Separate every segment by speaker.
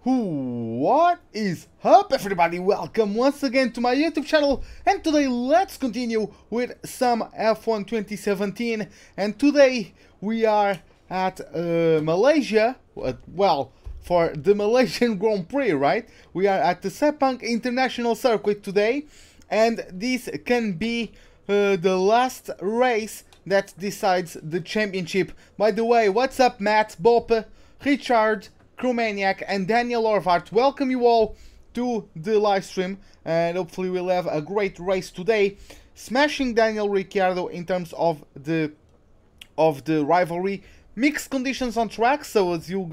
Speaker 1: What is up, everybody? Welcome once again to my YouTube channel, and today let's continue with some F1 2017. And today we are at Malaysia, well, for the Malaysian Grand Prix, right? We are at the Sepang International Circuit today, and this can be the last race that decides the championship. By the way, what's up, Matt, Boppe, Richard, Crewmaniac and Daniel Orvart? Welcome you all to the live stream, and hopefully we'll have a great race today, smashing Daniel Ricciardo in terms of the rivalry. Mixed conditions on track, so as you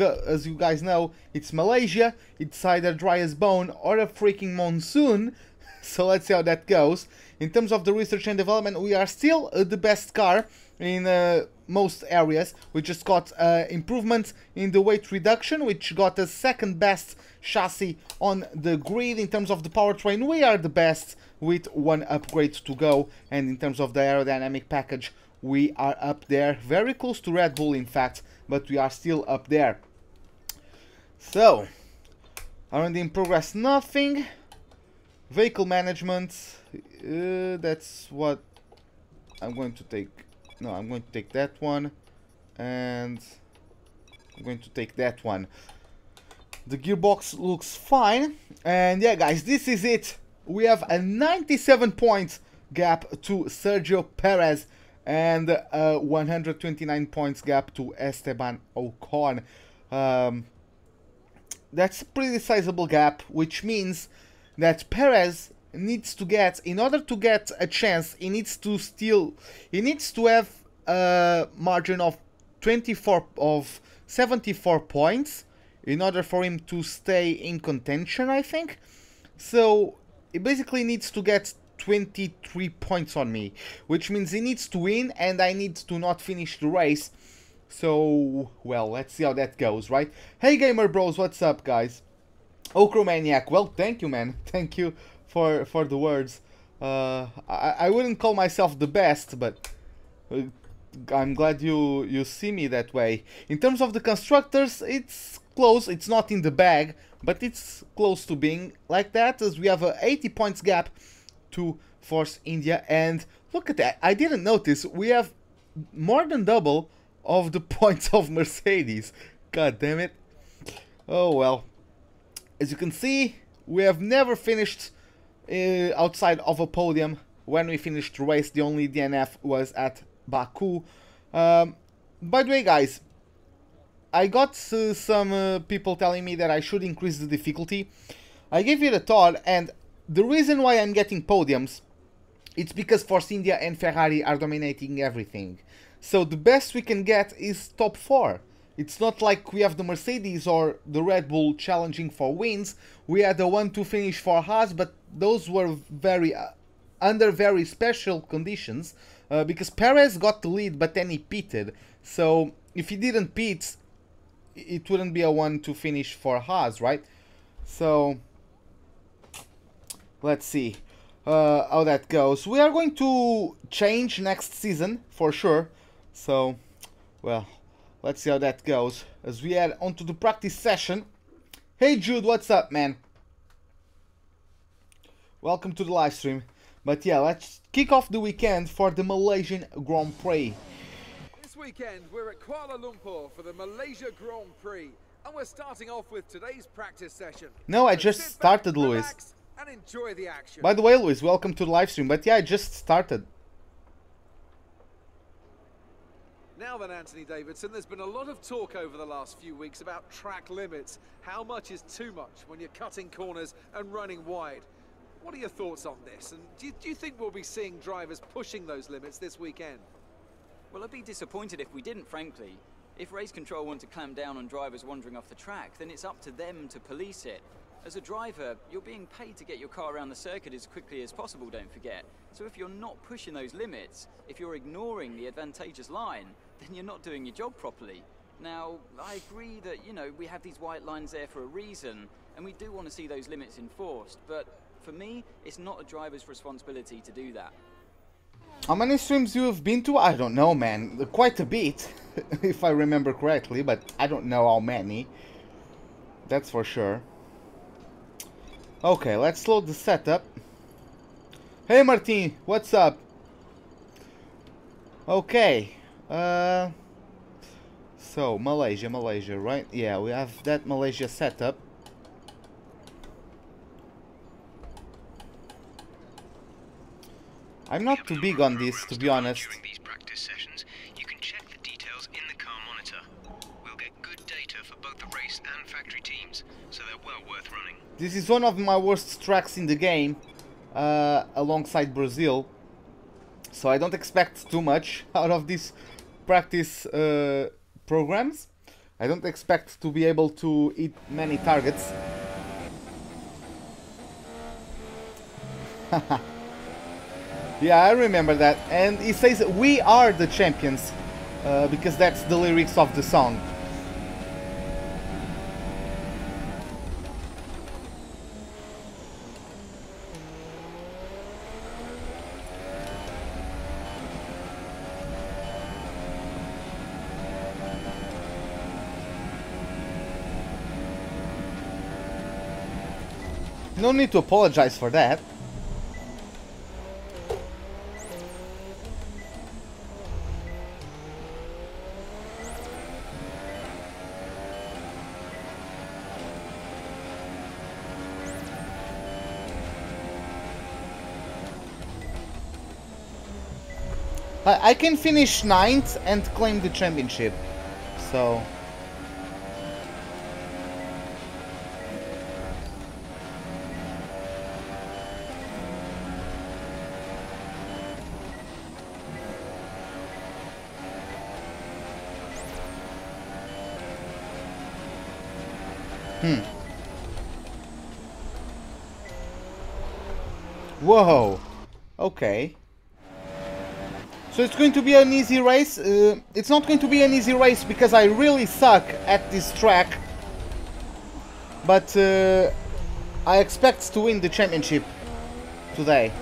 Speaker 1: guys know, it's Malaysia. It's either dry as bone or a freaking monsoon. So let's see how that goes. In terms of the research and development, we are still the best car in most areas. We just got improvements in the weight reduction, which got the second best chassis on the grid. In terms of the powertrain, we are the best with one upgrade to go. And in terms of the aerodynamic package, we are up there, very close to Red Bull in fact, but we are still up there. So, R&D in progress, nothing. Vehicle management, that's what I'm going to take. No, I'm going to take that one, and I'm going to take that one. The gearbox looks fine, and yeah, guys, this is it. We have a 97 points gap to Sergio Perez and a 129 points gap to Esteban Ocon. That's a pretty sizable gap, which means that Perez needs to get, in order to get a chance, he needs to have a margin of 74 points in order for him to stay in contention, I think. So he basically needs to get 23 points on me, which means he needs to win and I need to not finish the race. So, well, let's see how that goes, right? Hey gamer bros, what's up, guys? Oh, Crewmaniac, well, thank you, man. Thank you for the words. I wouldn't call myself the best, but I'm glad you see me that way. In terms of the constructors, it's close. It's not in the bag, but it's close to being like that, as we have a 80 points gap to Force India. And look at that, I didn't notice, we have more than double of the points of Mercedes. God damn it. Oh well. As you can see, we have never finished outside of a podium. When we finished the race, the only DNF was at Baku. By the way, guys, I got some people telling me that I should increase the difficulty. I gave it a thought, and the reason why I'm getting podiums, it's because Force India and Ferrari are dominating everything. So the best we can get is top 4. It's not like we have the Mercedes or the Red Bull challenging for wins. We had the 1-2 finish for Haas, but those were under very special conditions, because Perez got the lead, but then he pitted. So if he didn't pit, it wouldn't be a 1-2 finish for Haas, right? So let's see how that goes. We are going to change next season for sure. So, well, let's see how that goes as we head onto the practice session. Hey Jude, what's up, man? Welcome to the live stream. But yeah, let's kick off the weekend for the Malaysian Grand Prix.
Speaker 2: This weekend we're at Kuala Lumpur for the Malaysia Grand Prix, and we're starting off with today's practice session.
Speaker 1: No, I just started, Luis.
Speaker 2: And enjoy the action.
Speaker 1: By the way, Luis, welcome to the live stream. But yeah, I just started.
Speaker 2: Now then, Anthony Davidson, there's been a lot of talk over the last few weeks about track limits. How much is too much when you're cutting corners and running wide? What are your thoughts on this? And do you think we'll be seeing drivers pushing those limits this weekend?
Speaker 3: Well, I'd be disappointed if we didn't, frankly. If race control want to clamp down on drivers wandering off the track, then it's up to them to police it. As a driver, you're being paid to get your car around the circuit as quickly as possible, don't forget. So if you're not pushing those limits, if you're ignoring the advantageous line, then you're not doing your job properly. Now, I agree that, you know, we have these white lines there for a reason, and we do want to see those limits enforced, but for me, it's not a driver's responsibility to do that.
Speaker 1: How many streams you have been to? I don't know, man. Quite a bit, if I remember correctly, but I don't know how many. That's for sure. Okay, let's load the setup. Hey Martin, what's up? Okay. So Malaysia, right? Yeah, we have that Malaysia setup. I'm not too big on this, to be honest.
Speaker 4: During these practice sessions, you can check the details in the car monitor. We'll get good data for both the race and factory teams, so they're well worth running.
Speaker 1: This is one of my worst tracks in the game, alongside Brazil. So I don't expect too much out of these practice programs. I don't expect to be able to hit many targets. Yeah, I remember that. And he says, "We are the champions," because that's the lyrics of the song. No need to apologize for that. I can finish 9th and claim the championship, so... Whoa! Okay. So it's going to be an easy race. It's not going to be an easy race because I really suck at this track. But I expect to win the championship today.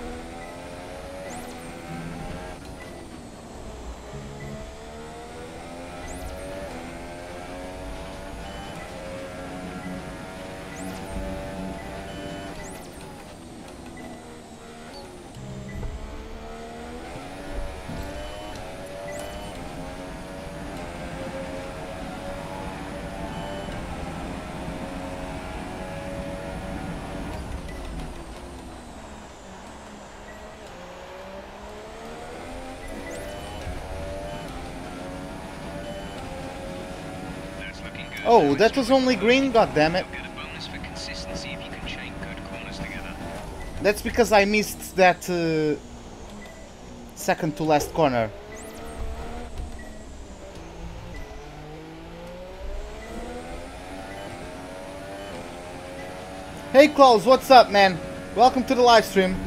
Speaker 1: Oh, that was only green, goddammit. That's because I missed that second to last corner. Hey Klaus, what's up, man? Welcome to the live stream.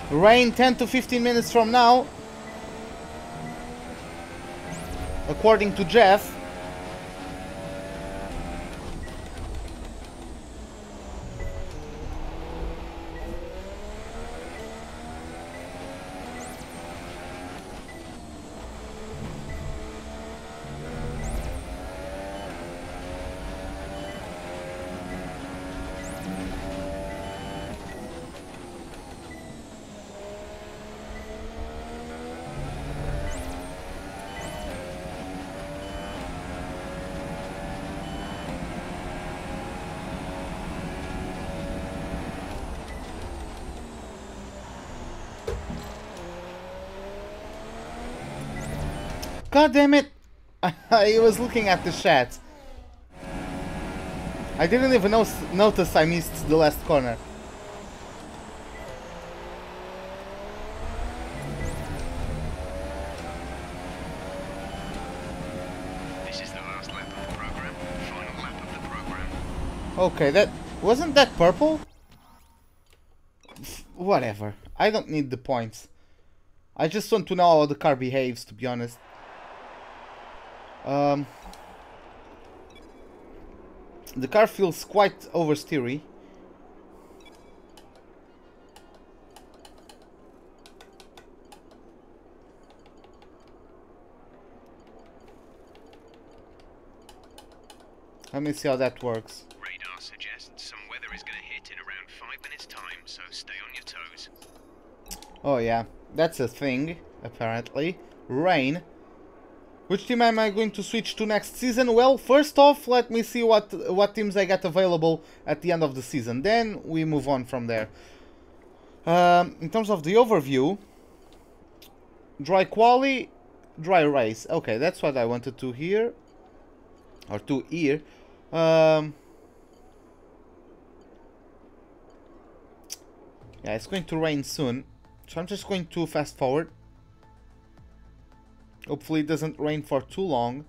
Speaker 1: Rain 10 to 15 minutes from now, according to Jeff. God damn it! I was looking at the chat. I didn't even notice I missed the last corner.
Speaker 4: This is the last lap of the program. Final lap of the program.
Speaker 1: Okay, that wasn't that purple? Whatever. I don't need the points. I just want to know how the car behaves, to be honest. The car feels quite oversteery. Let me see how that works.
Speaker 4: Radar suggests some weather is going to hit in around 5 minutes' time, so stay on your toes.
Speaker 1: Oh yeah, that's a thing, apparently. Rain. Which team am I going to switch to next season? Well, first off, let me see what teams I got available at the end of the season. Then we move on from there. In terms of the overview, dry quali, dry race. Okay, that's what I wanted to hear. Or to hear. Yeah, it's going to rain soon. So I'm just going to fast forward. Hopefully it doesn't rain for too long.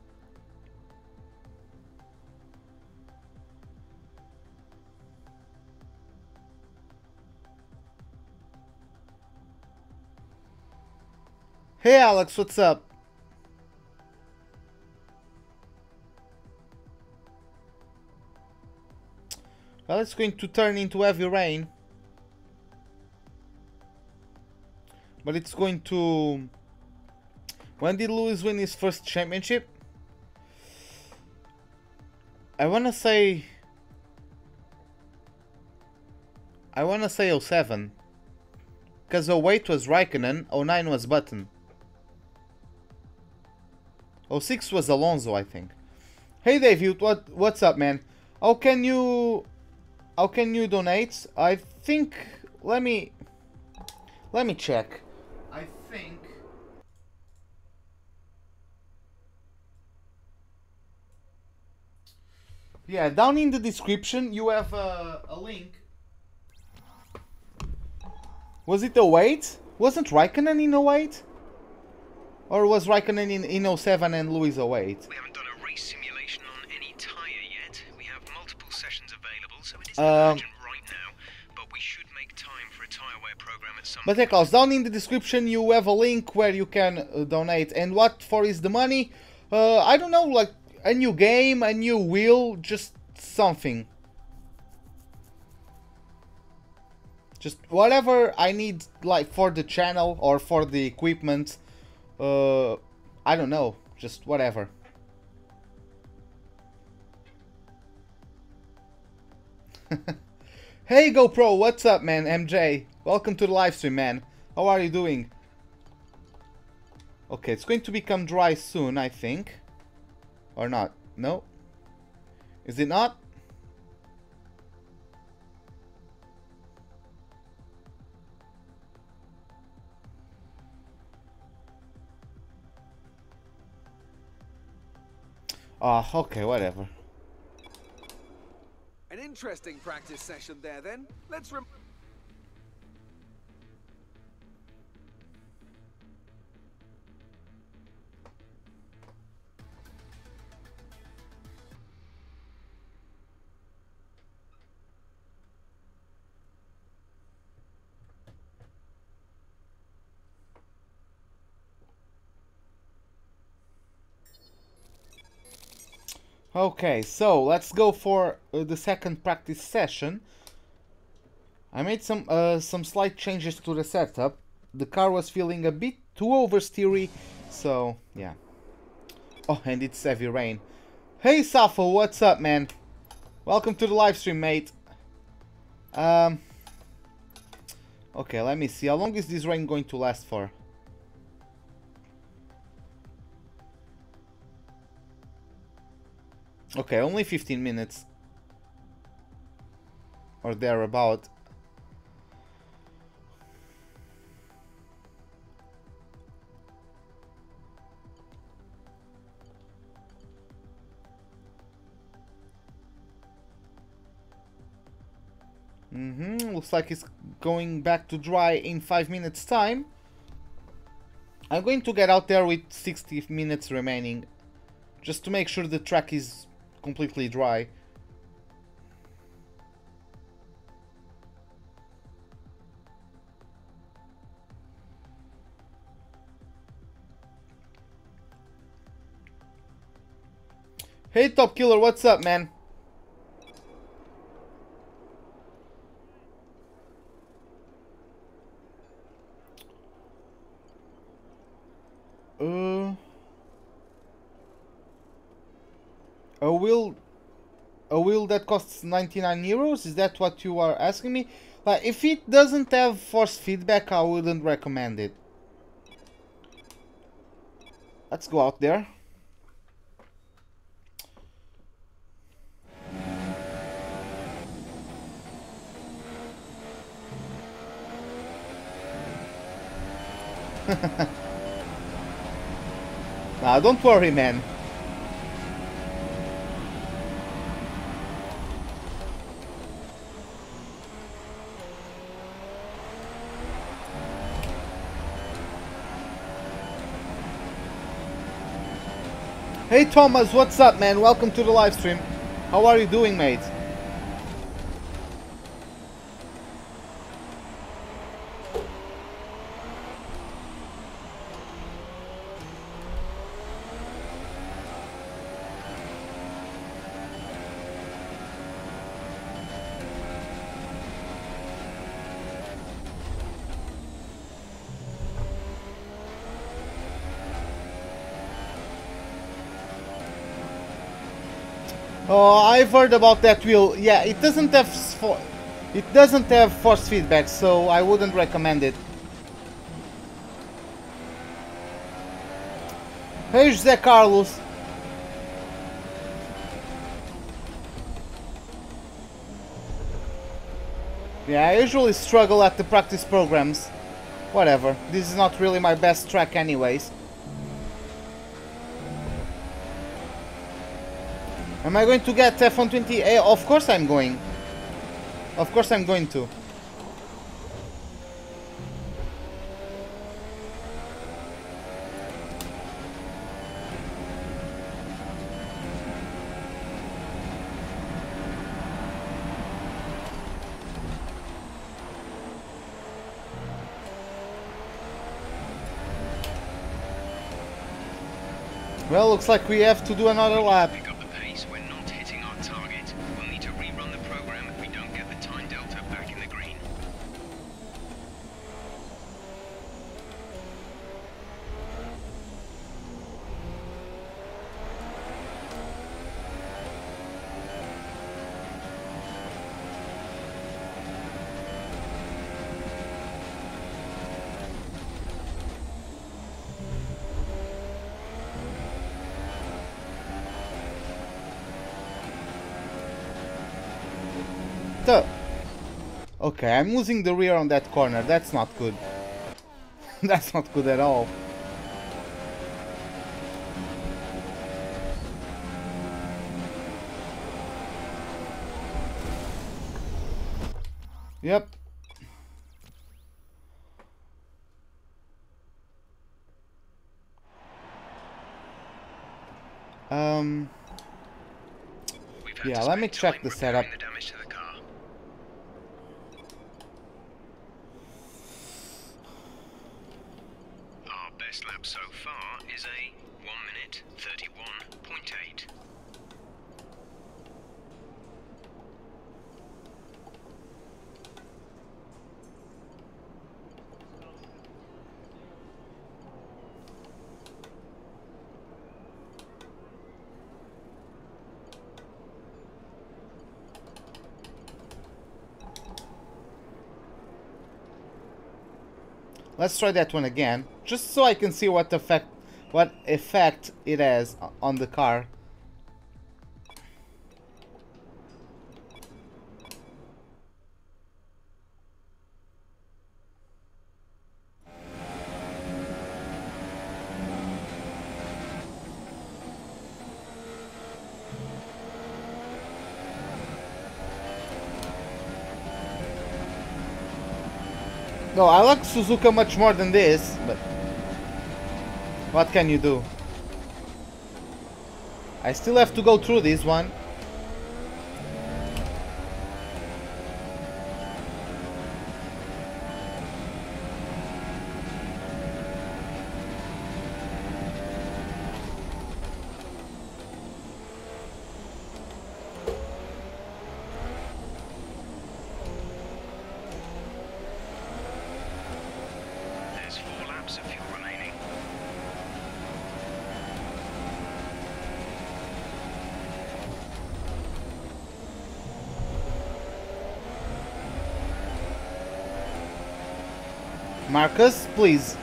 Speaker 1: Hey Alex, what's up? Well, it's going to turn into heavy rain. But it's going to... When did Lewis win his first championship? I wanna say '07. Because '08 was Raikkonen, '09 was Button. '06 was Alonso, I think. Hey David, what's up, man? How can you donate? I think let me check. I think yeah, down in the description you have a link. Was it '08? Wasn't Raikkonen in '08? Or was Raikkonen in '07 and Lewis '08?
Speaker 4: We haven't done a race simulation on any tyre yet. We have multiple sessions available, so it isn't urgent right now, but we should make time for a tyre wear program at some
Speaker 1: But
Speaker 4: point.
Speaker 1: Klaus, down in the description you have a link where you can donate. And what for is the money? I don't know, like a new game, a new wheel, just something. Just whatever I need, like for the channel or for the equipment. I don't know, just whatever. Hey GoPro, what's up, man? MJ, welcome to the live stream, man. How are you doing? Okay, it's going to become dry soon, I think. Or not? No? Is it not? Ah, okay, whatever.
Speaker 2: An interesting practice session there then. Let's
Speaker 1: Okay, so let's go for the second practice session. I made some slight changes to the setup. The car was feeling a bit too oversteery, so yeah. Oh, and it's heavy rain. Hey Safo, what's up, man? Welcome to the live stream, mate. Okay, let me see. How long is this rain going to last for? Okay, only 15 minutes. Or thereabout. Looks like it's going back to dry in 5 minutes time. I'm going to get out there with 60 minutes remaining, just to make sure the track is completely dry. Hey Top Killer, what's up, man? A wheel that costs 99 euros? Is that what you are asking me? Like, if it doesn't have force feedback, I wouldn't recommend it. Let's go out there. Nah, don't worry, man. Hey Thomas, what's up, man? Welcome to the live stream. How are you doing, mate? Oh, I've heard about that wheel. Yeah, it doesn't have force feedback, so I wouldn't recommend it. Hey, José Carlos. Yeah, I usually struggle at the practice programs. Whatever. This is not really my best track anyways. Am I going to get F120? Of course I'm going. Of course I'm going to. Well, looks like we have to do another lap. Okay, I'm losing the rear on that corner. That's not good. That's not good at all. Yep. Yeah, let me check the setup.
Speaker 4: Our best lap so far is a 1 minute 31.8.
Speaker 1: Let's try that one again, just so I can see what effect it has on the car. No, I like Suzuka much more than this, but what can you do? I still have to go through this one. Marcus, please.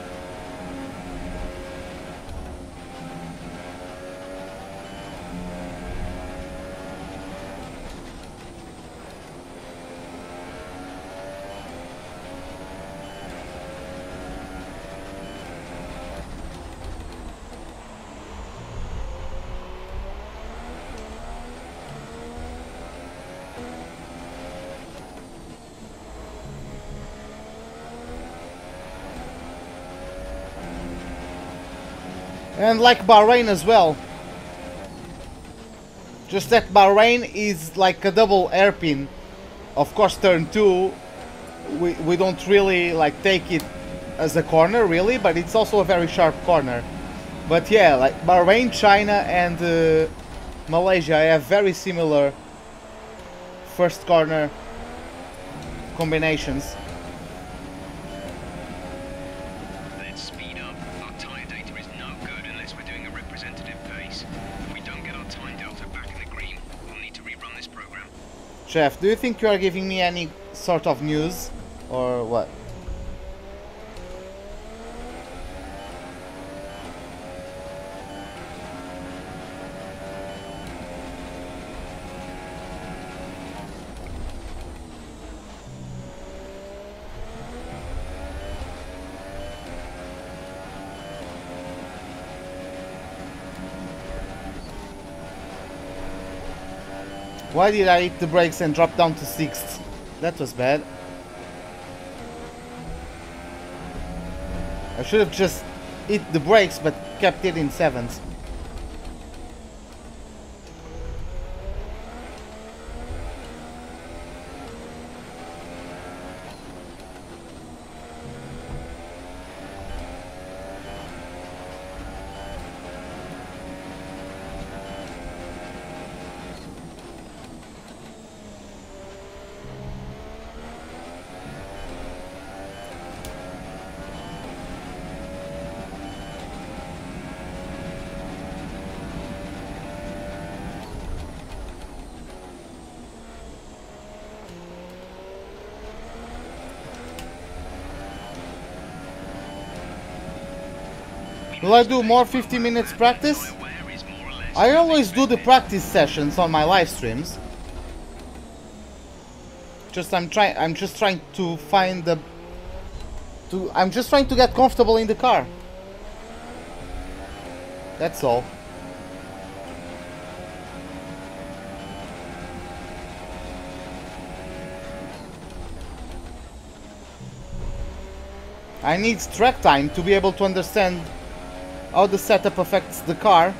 Speaker 1: And like Bahrain as well. Just that Bahrain is like a double hairpin. Of course, turn 2, we don't really like take it as a corner really, but it's also a very sharp corner. But yeah, like Bahrain, China and Malaysia have very similar first corner combinations.
Speaker 4: Let's speed up. Our tyre data is no good unless we're doing a representative pace. If we don't get our time delta back in the green, we'll need to rerun this program.
Speaker 1: Chef, do you think you are giving me any sort of news or what? Why did I hit the brakes and drop down to 6th? That was bad. I should have just hit the brakes but kept it in 7th. Will I do more 50 minutes practice? I always do the practice sessions on my live streams. I'm just trying to find the I'm just trying to get comfortable in the car. That's all. I need track time to be able to understand how the setup affects the car.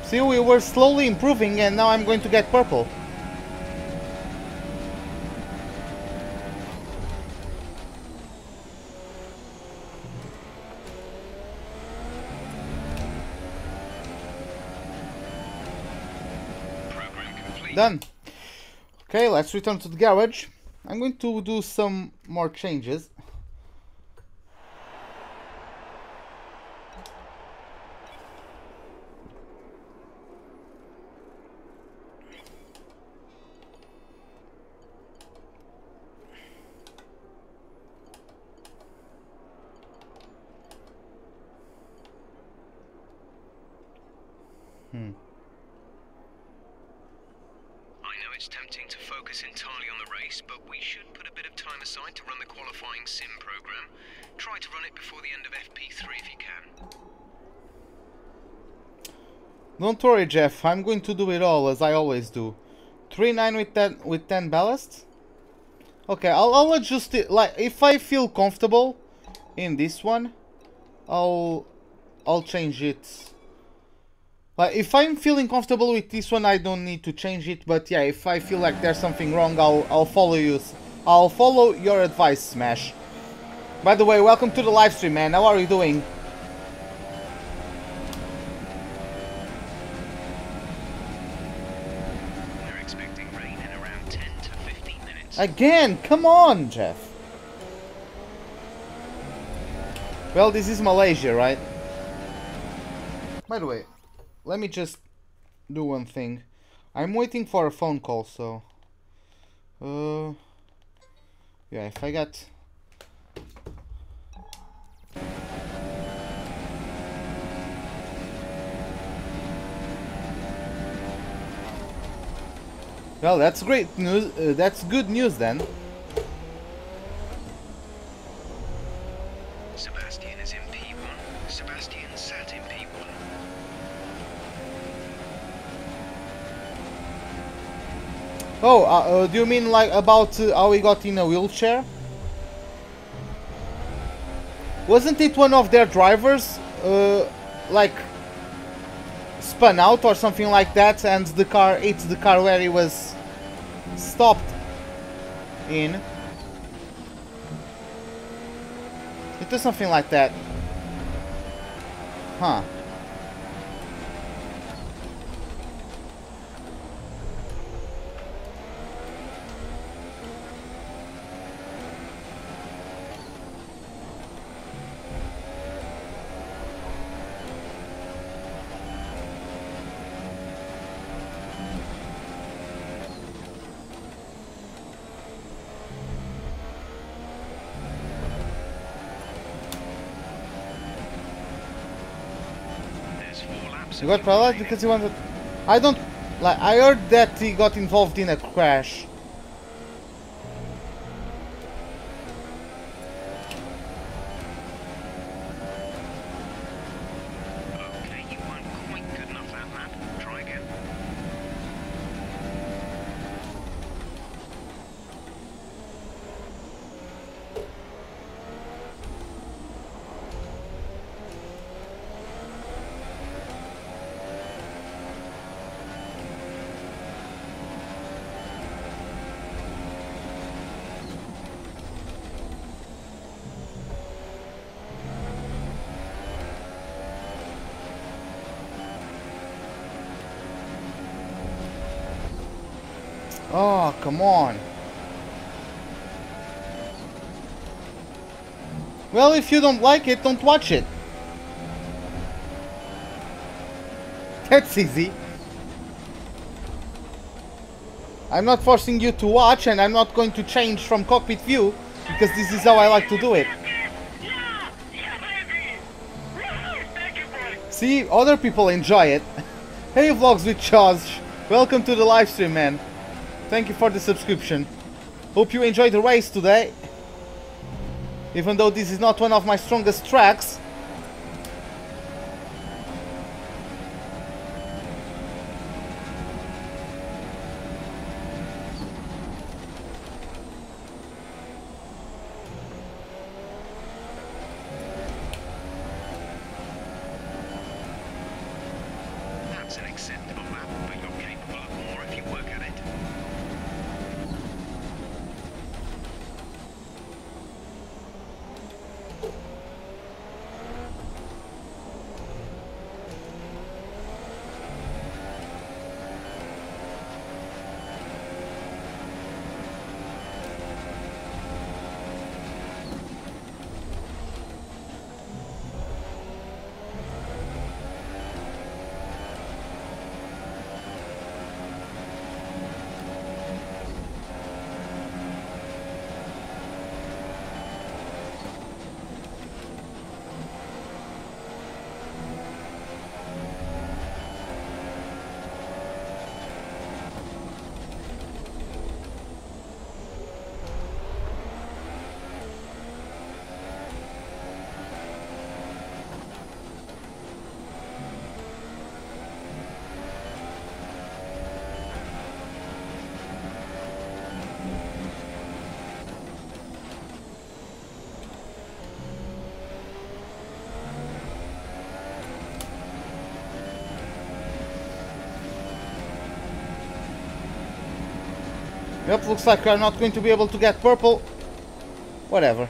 Speaker 1: See, we were slowly improving and now I'm going to get purple.
Speaker 4: Program complete.
Speaker 1: Done. Okay, let's return to the garage. I'm going to do some more changes.
Speaker 4: I know it's tempting to focus entirely on the race, but we should put a bit of time aside to run the qualifying sim program. Try to run it before the end of FP3 if you can.
Speaker 1: Don't worry, Jeff. I'm going to do it all as I always do. 3.9 with 10 ballast. Okay, I'll adjust it. Like if I feel comfortable in this one, I'll I'll change it. Like, if I'm feeling comfortable with this one, I don't need to change it. But yeah, if I feel like there's something wrong, I'll follow you. I'll follow your advice, Smash. By the way, welcome to the live stream, man. How are you doing?
Speaker 4: They're expecting rain in around 10 to 15 minutes.
Speaker 1: Again, come on, Jeff. Well, this is Malaysia, right? By the way, let me just do one thing. I'm waiting for a phone call, so... yeah, if I got... Well, that's great news. That's good news then.
Speaker 4: Sebastian is in P1. Sebastian sat in P1.
Speaker 1: Oh, do you mean like about how he got in a wheelchair? Wasn't it one of their drivers, like, spun out or something like that, and the car hit the car where he was stopped in? It was something like that. Huh. You got paralyzed because he wanted... I don't... Like, I heard that he got involved in a crash.
Speaker 4: Okay, you weren't quite good enough that lap. Try again.
Speaker 1: Oh, come on. Well, if you don't like it, don't watch it. That's easy. I'm not forcing you to watch, and I'm not going to change from cockpit view, because this is how I like to do it. See, other people enjoy it. Hey, Vlogs with Chaz. Welcome to the live stream, man. Thank you for the subscription. Hope you enjoyed the race today. Even though this is not one of my strongest tracks.
Speaker 4: That's an acceptable lap, but you're capable of more if you work at it.
Speaker 1: Yep, looks like we're not going to be able to get purple. Whatever.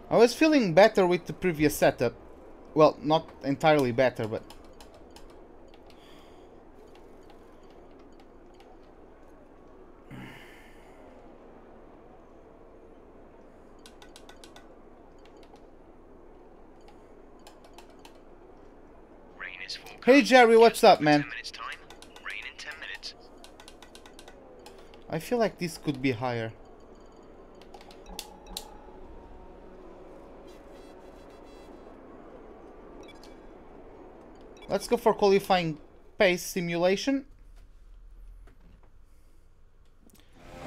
Speaker 1: I was feeling better with the previous setup. Well, not entirely better, but... Hey Jerry, what's up, man? I feel like this could be higher. Let's go for qualifying pace simulation.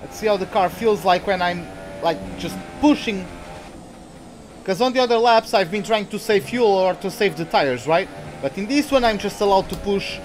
Speaker 1: Let's see how the car feels like when I'm like just pushing. Because on the other laps I've been trying to save fuel or to save the tires, right? But in this one I'm just allowed to push.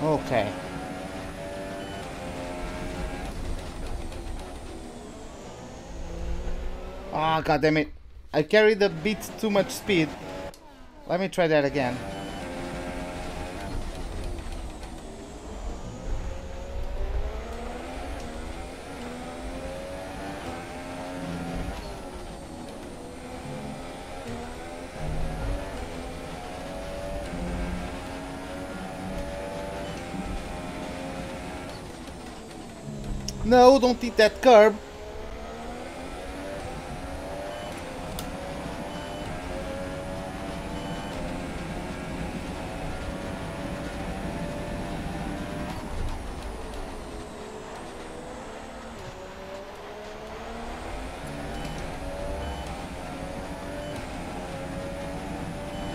Speaker 1: Okay. Ah, god damn it. I carried a bit too much speed. Let me try that again. No, don't hit that curb.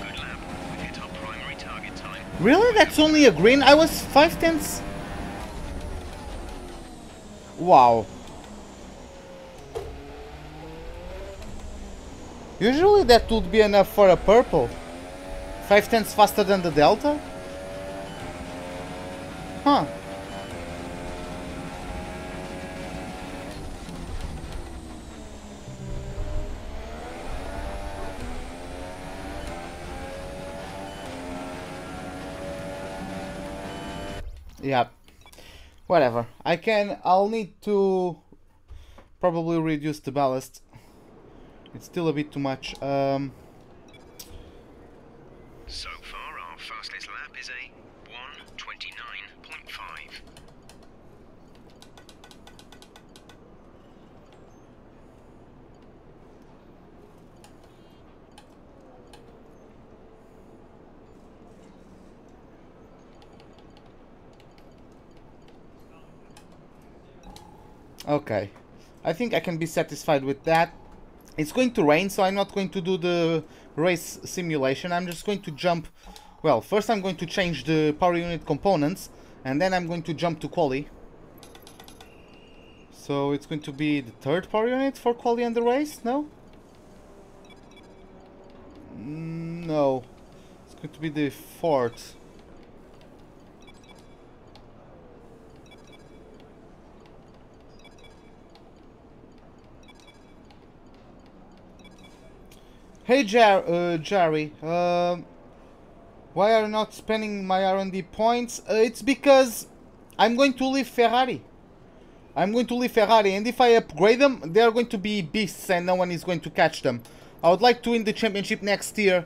Speaker 4: Good lap. We've hit our primary target time.
Speaker 1: Really? That's only a green? I was 5/10. Wow. Usually that would be enough for a purple. 5/10 faster than the Delta? Huh. Yeah. Whatever. I'll need to probably reduce the ballast. It's still a bit too much.
Speaker 4: So far, our fastest lap is a 1:29.5.
Speaker 1: Okay. I think I can be satisfied with that. It's going to rain, so I'm not going to do the race simulation. I'm just going to jump. Well, first I'm going to change the power unit components, and then I'm going to jump to quali. So it's going to be the third power unit for quali and the race? No? No. It's going to be the fourth. Hey Jerry, Why are you not spending my R&D points? It's because I'm going to leave Ferrari. I'm going to leave Ferrari, and if I upgrade them, they are going to be beasts and no one is going to catch them. I would like to win the championship next year,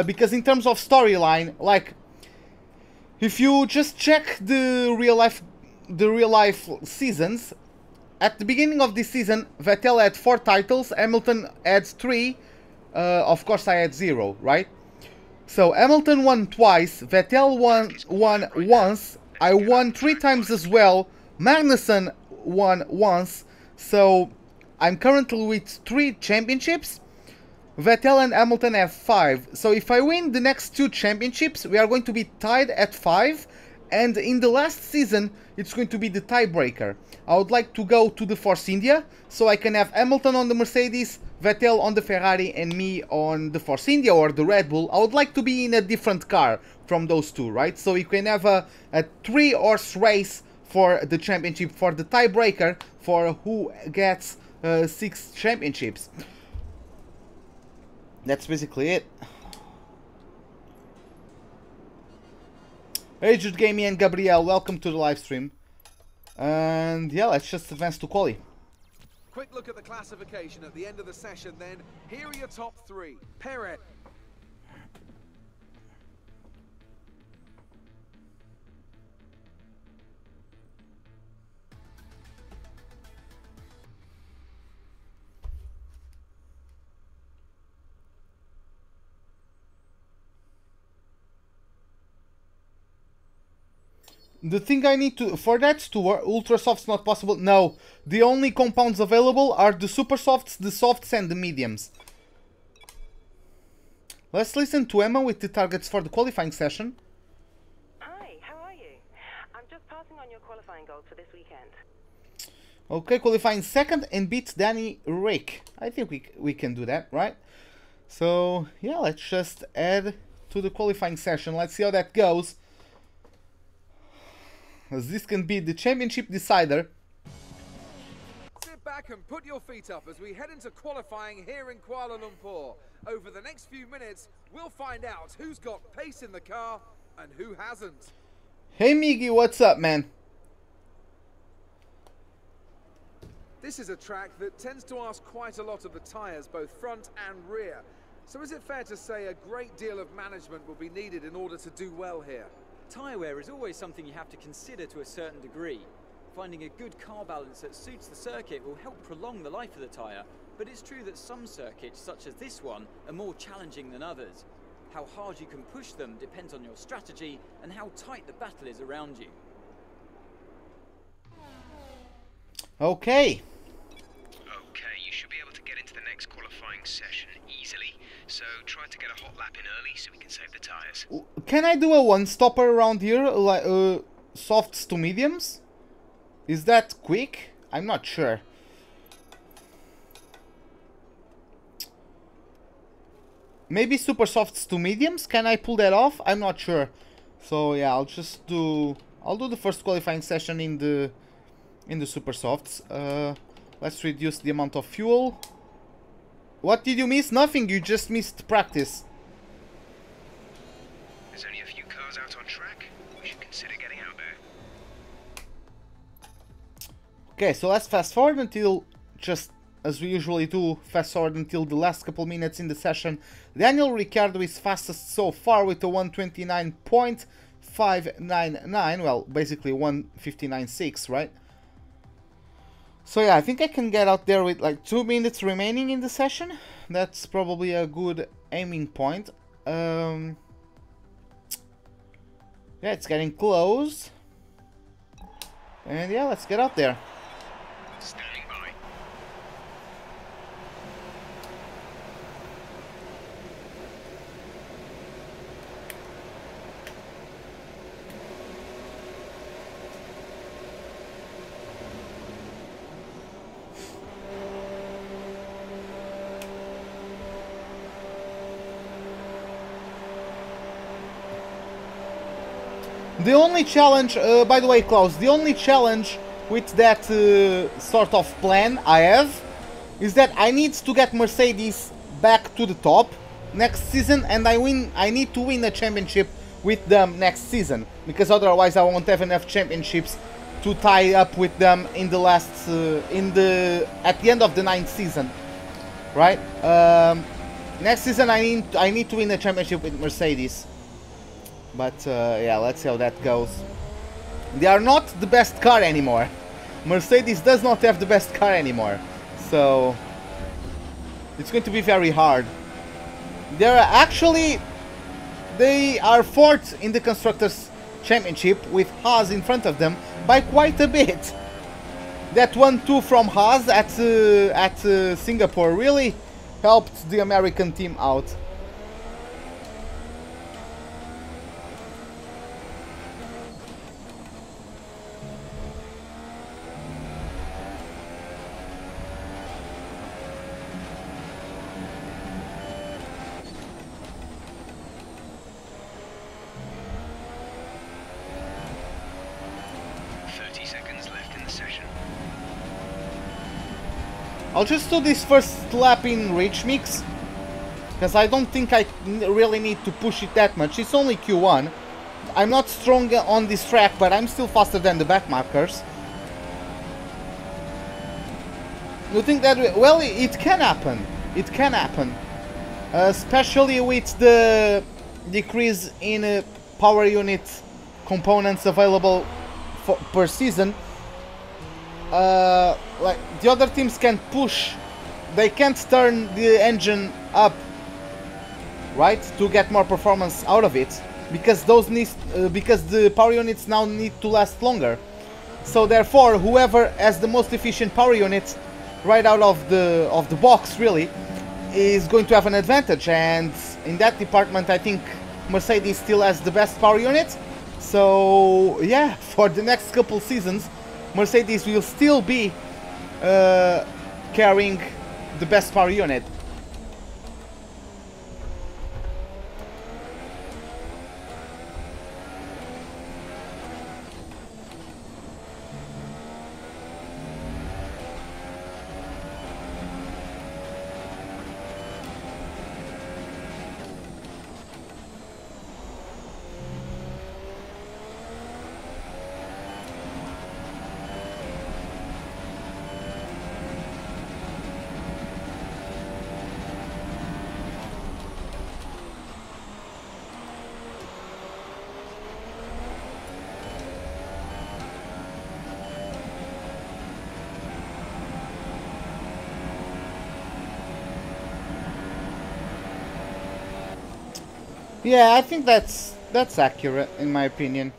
Speaker 1: because in terms of storyline, like, if you just check the real life seasons, at the beginning of this season, Vettel had 4 titles, Hamilton had 3, of course I had 0, right? So Hamilton won twice, Vettel won once, I won 3 times as well, Magnussen won once, so I'm currently with 3 championships. Vettel and Hamilton have 5, so if I win the next 2 championships, we are going to be tied at 5, and in the last season, it's going to be the tiebreaker. I would like to go to the Force India, so I can have Hamilton on the Mercedes, Vettel on the Ferrari, and me on the Force India or the Red Bull. I would like to be in a different car from those 2, right? So we can have a 3-horse race for the championship, for the tiebreaker, for who gets 6 championships. That's basically it. Hey Jude Gaming and Gabriel, welcome to the live stream. And yeah, let's just advance to quali.
Speaker 2: Quick look at the classification at the end of the session then. Here are your top 3. Perez.
Speaker 1: The thing I need to, for that to work, ultra soft's not possible. No, the only compounds available are the super softs, the softs and the mediums. Let's listen to Emma with the targets for the qualifying session.
Speaker 5: Hi, how are you? I'm just passing on your qualifying goals for this weekend.
Speaker 1: Okay, qualifying second and beat Danny Rick. I think we can do that, right? So yeah, let's just add to the qualifying session. Let's see how that goes. As this can be the championship decider.
Speaker 2: Sit back and put your feet up as we head into qualifying here in Kuala Lumpur. Over the next few minutes, we'll find out who's got pace in the car and who hasn't.
Speaker 1: Hey Miggy, what's up, man?
Speaker 2: This is a track that tends to ask quite a lot of the tyres, both front and rear. So is it fair to say a great deal of management will be needed in order to do well here?
Speaker 3: Tyre wear is always something you have to consider to a certain degree. Finding a good car balance that suits the circuit will help prolong the life of the tyre, but it's true that some circuits, such as this one, are more challenging than others. How hard you can push them depends on your strategy and how tight the battle is around you.
Speaker 1: Okay.
Speaker 4: Okay, you should be able to get into the next qualifying session easily. So try to get a hot lap in early so we can save the tyres.
Speaker 1: Can I do a one-stopper around here, like softs to mediums? Is that quick? I'm not sure. Maybe super softs to mediums? Can I pull that off? I'm not sure. So yeah, I'll do the first qualifying session in the super softs. Let's reduce the amount of fuel. What did you miss? Nothing, you just missed practice.
Speaker 4: There's only a few cars out on track. We should consider getting out there.
Speaker 1: Okay, so let's fast forward until, just as we usually do, fast forward until the last couple minutes in the session. Daniel Ricciardo is fastest so far with a 129.599, well, basically 159.6, right? So yeah, I think I can get out there with like 2 minutes remaining in the session. That's probably a good aiming point. Yeah, it's getting close. And yeah, let's get out there.
Speaker 4: Standing by.
Speaker 1: The only challenge, by the way, Klaus, the only challenge with that sort of plan I have is that I need to get Mercedes back to the top next season, and I need to win a championship with them next season, because otherwise I won't have enough championships to tie up with them in the last at the end of the 9th season, right? Next season I need to win a championship with Mercedes, but yeah, let's see how that goes. They are not the best car anymore. Mercedes does not have the best car anymore, so it's going to be very hard. They are 4th in the Constructors' Championship with Haas in front of them by quite a bit. That 1-2 from Haas at Singapore really helped the American team out. I'll just do this first lap in Rich Mix, because I don't think I really need to push it that much. It's only Q1. I'm not strong on this track, but I'm still faster than the backmarkers. You think that... Well, it can happen. It can happen. Especially with the decrease in power unit components available per season. Like the other teams can push, they can't turn the engine up, right, to get more performance out of it, because because the power units now need to last longer. So therefore, whoever has the most efficient power unit right out of the box really is going to have an advantage, and in that department I think Mercedes still has the best power unit. So yeah, for the next couple seasons Mercedes will still be carrying the best power unit. Yeah, I think that's accurate in my opinion.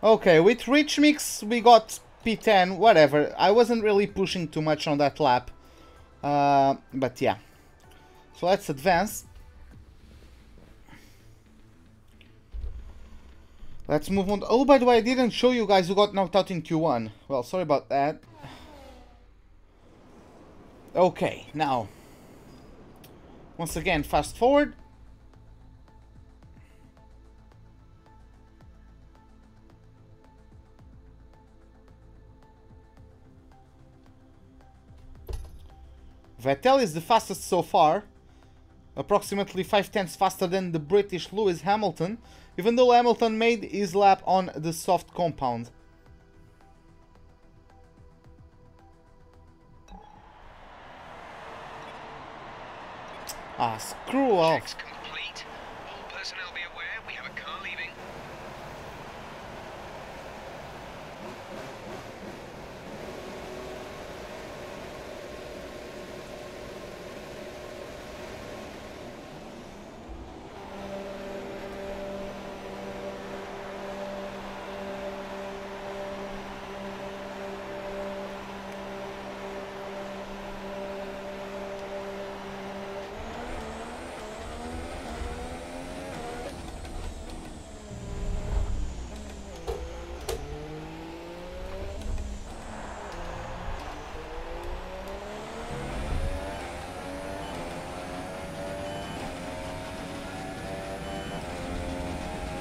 Speaker 1: Okay, with Rich Mix we got P10, whatever. I wasn't really pushing too much on that lap. But yeah. So let's advance. Let's move on. Oh, by the way, I didn't show you guys who got knocked out in Q1. Well, sorry about that. Okay, now. Once again, fast forward. Vettel is the fastest so far, approximately 5/10 faster than the British Lewis Hamilton, even though Hamilton made his lap on the soft compound. Ah, screw off.
Speaker 4: Checks complete. All personnel be aware, we have a car leaving.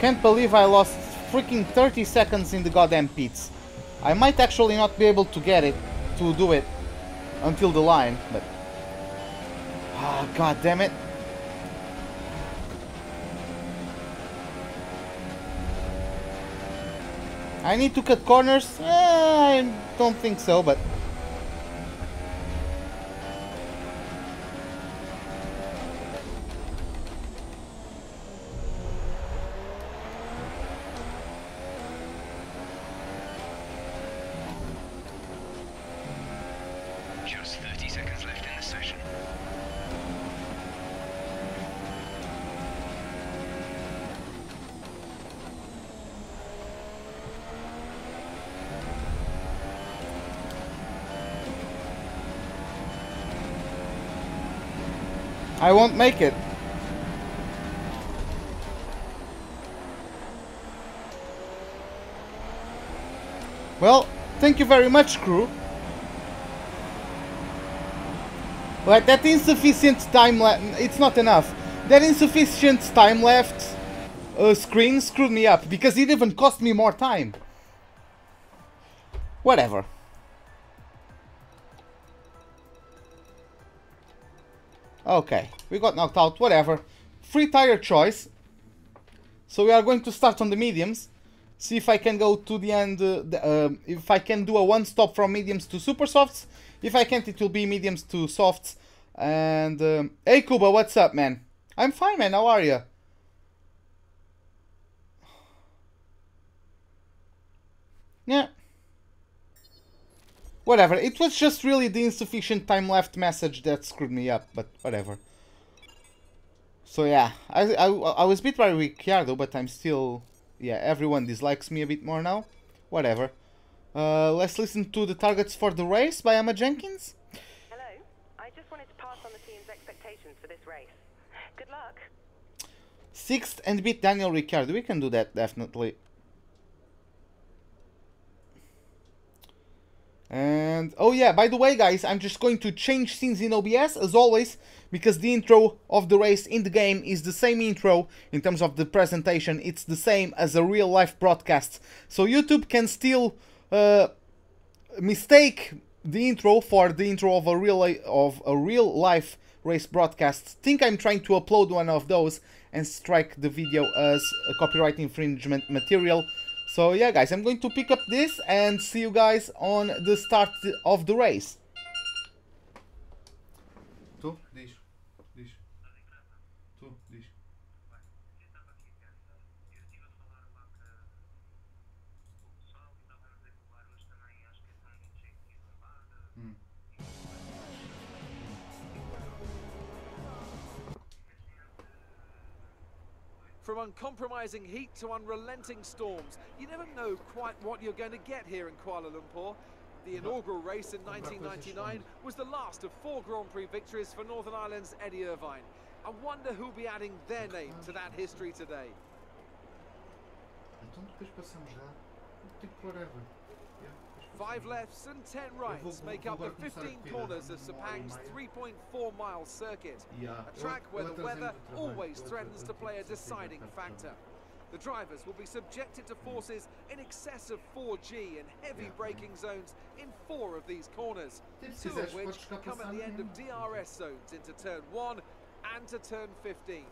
Speaker 1: Can't believe I lost freaking 30 seconds in the goddamn pits. I might actually not be able to get it, to do it until the line, but... Ah, god damn it. I need to cut corners? I don't think so, but...
Speaker 4: Just 30 seconds left in the session.
Speaker 1: I won't make it. Well, thank you very much, crew. But that insufficient time left, it's not enough. That insufficient time left screen screwed me up because it even cost me more time. Whatever. Okay, we got knocked out, whatever. Free tire choice. So we are going to start on the mediums. See if I can go to the end, if I can do a one stop from mediums to super softs. If I can't, it will be mediums to softs. And, hey Kuba, what's up, man? I'm fine, man, how are you? Yeah. Whatever, it was just really the insufficient time left message that screwed me up, but whatever. So yeah, I was beat by Ricciardo, but I'm still... Yeah, everyone dislikes me a bit more now. Whatever. Let's listen to the targets for the race by Emma Jenkins.
Speaker 5: Hello. I just wanted to pass on the team's expectations for this race. Good luck.
Speaker 1: 6th and beat Daniel Ricciardo. We can do that, definitely. And, oh yeah, by the way guys, I'm just going to change scenes in OBS as always, because the intro of the race in the game is the same intro in terms of the presentation. It's the same as a real life broadcast. So YouTube can still mistake the intro for the intro of a real life race broadcast. Think I'm trying to upload one of those and strike the video as a copyright infringement material. So yeah guys, I'm going to pick up this and see you guys on the start of the race. Tu, diz. Tu, diz.
Speaker 2: From uncompromising heat to unrelenting storms, you never know quite what you're going to get here in Kuala Lumpur. The inaugural race in 1999 was the last of 4 Grand Prix victories for Northern Ireland's Eddie Irvine. I wonder who'll be adding their name to that history today.
Speaker 1: Então depois passamos lá, tipo whatever.
Speaker 2: 5 lefts and 10 rights make up the 15 corners of Sepang's 3.4-mile circuit. A track where the weather always threatens to play a deciding factor. The drivers will be subjected to forces in excess of 4G and heavy braking zones in 4 of these corners, 2 of which come at the end of DRS zones into turn 1 and to turn 15.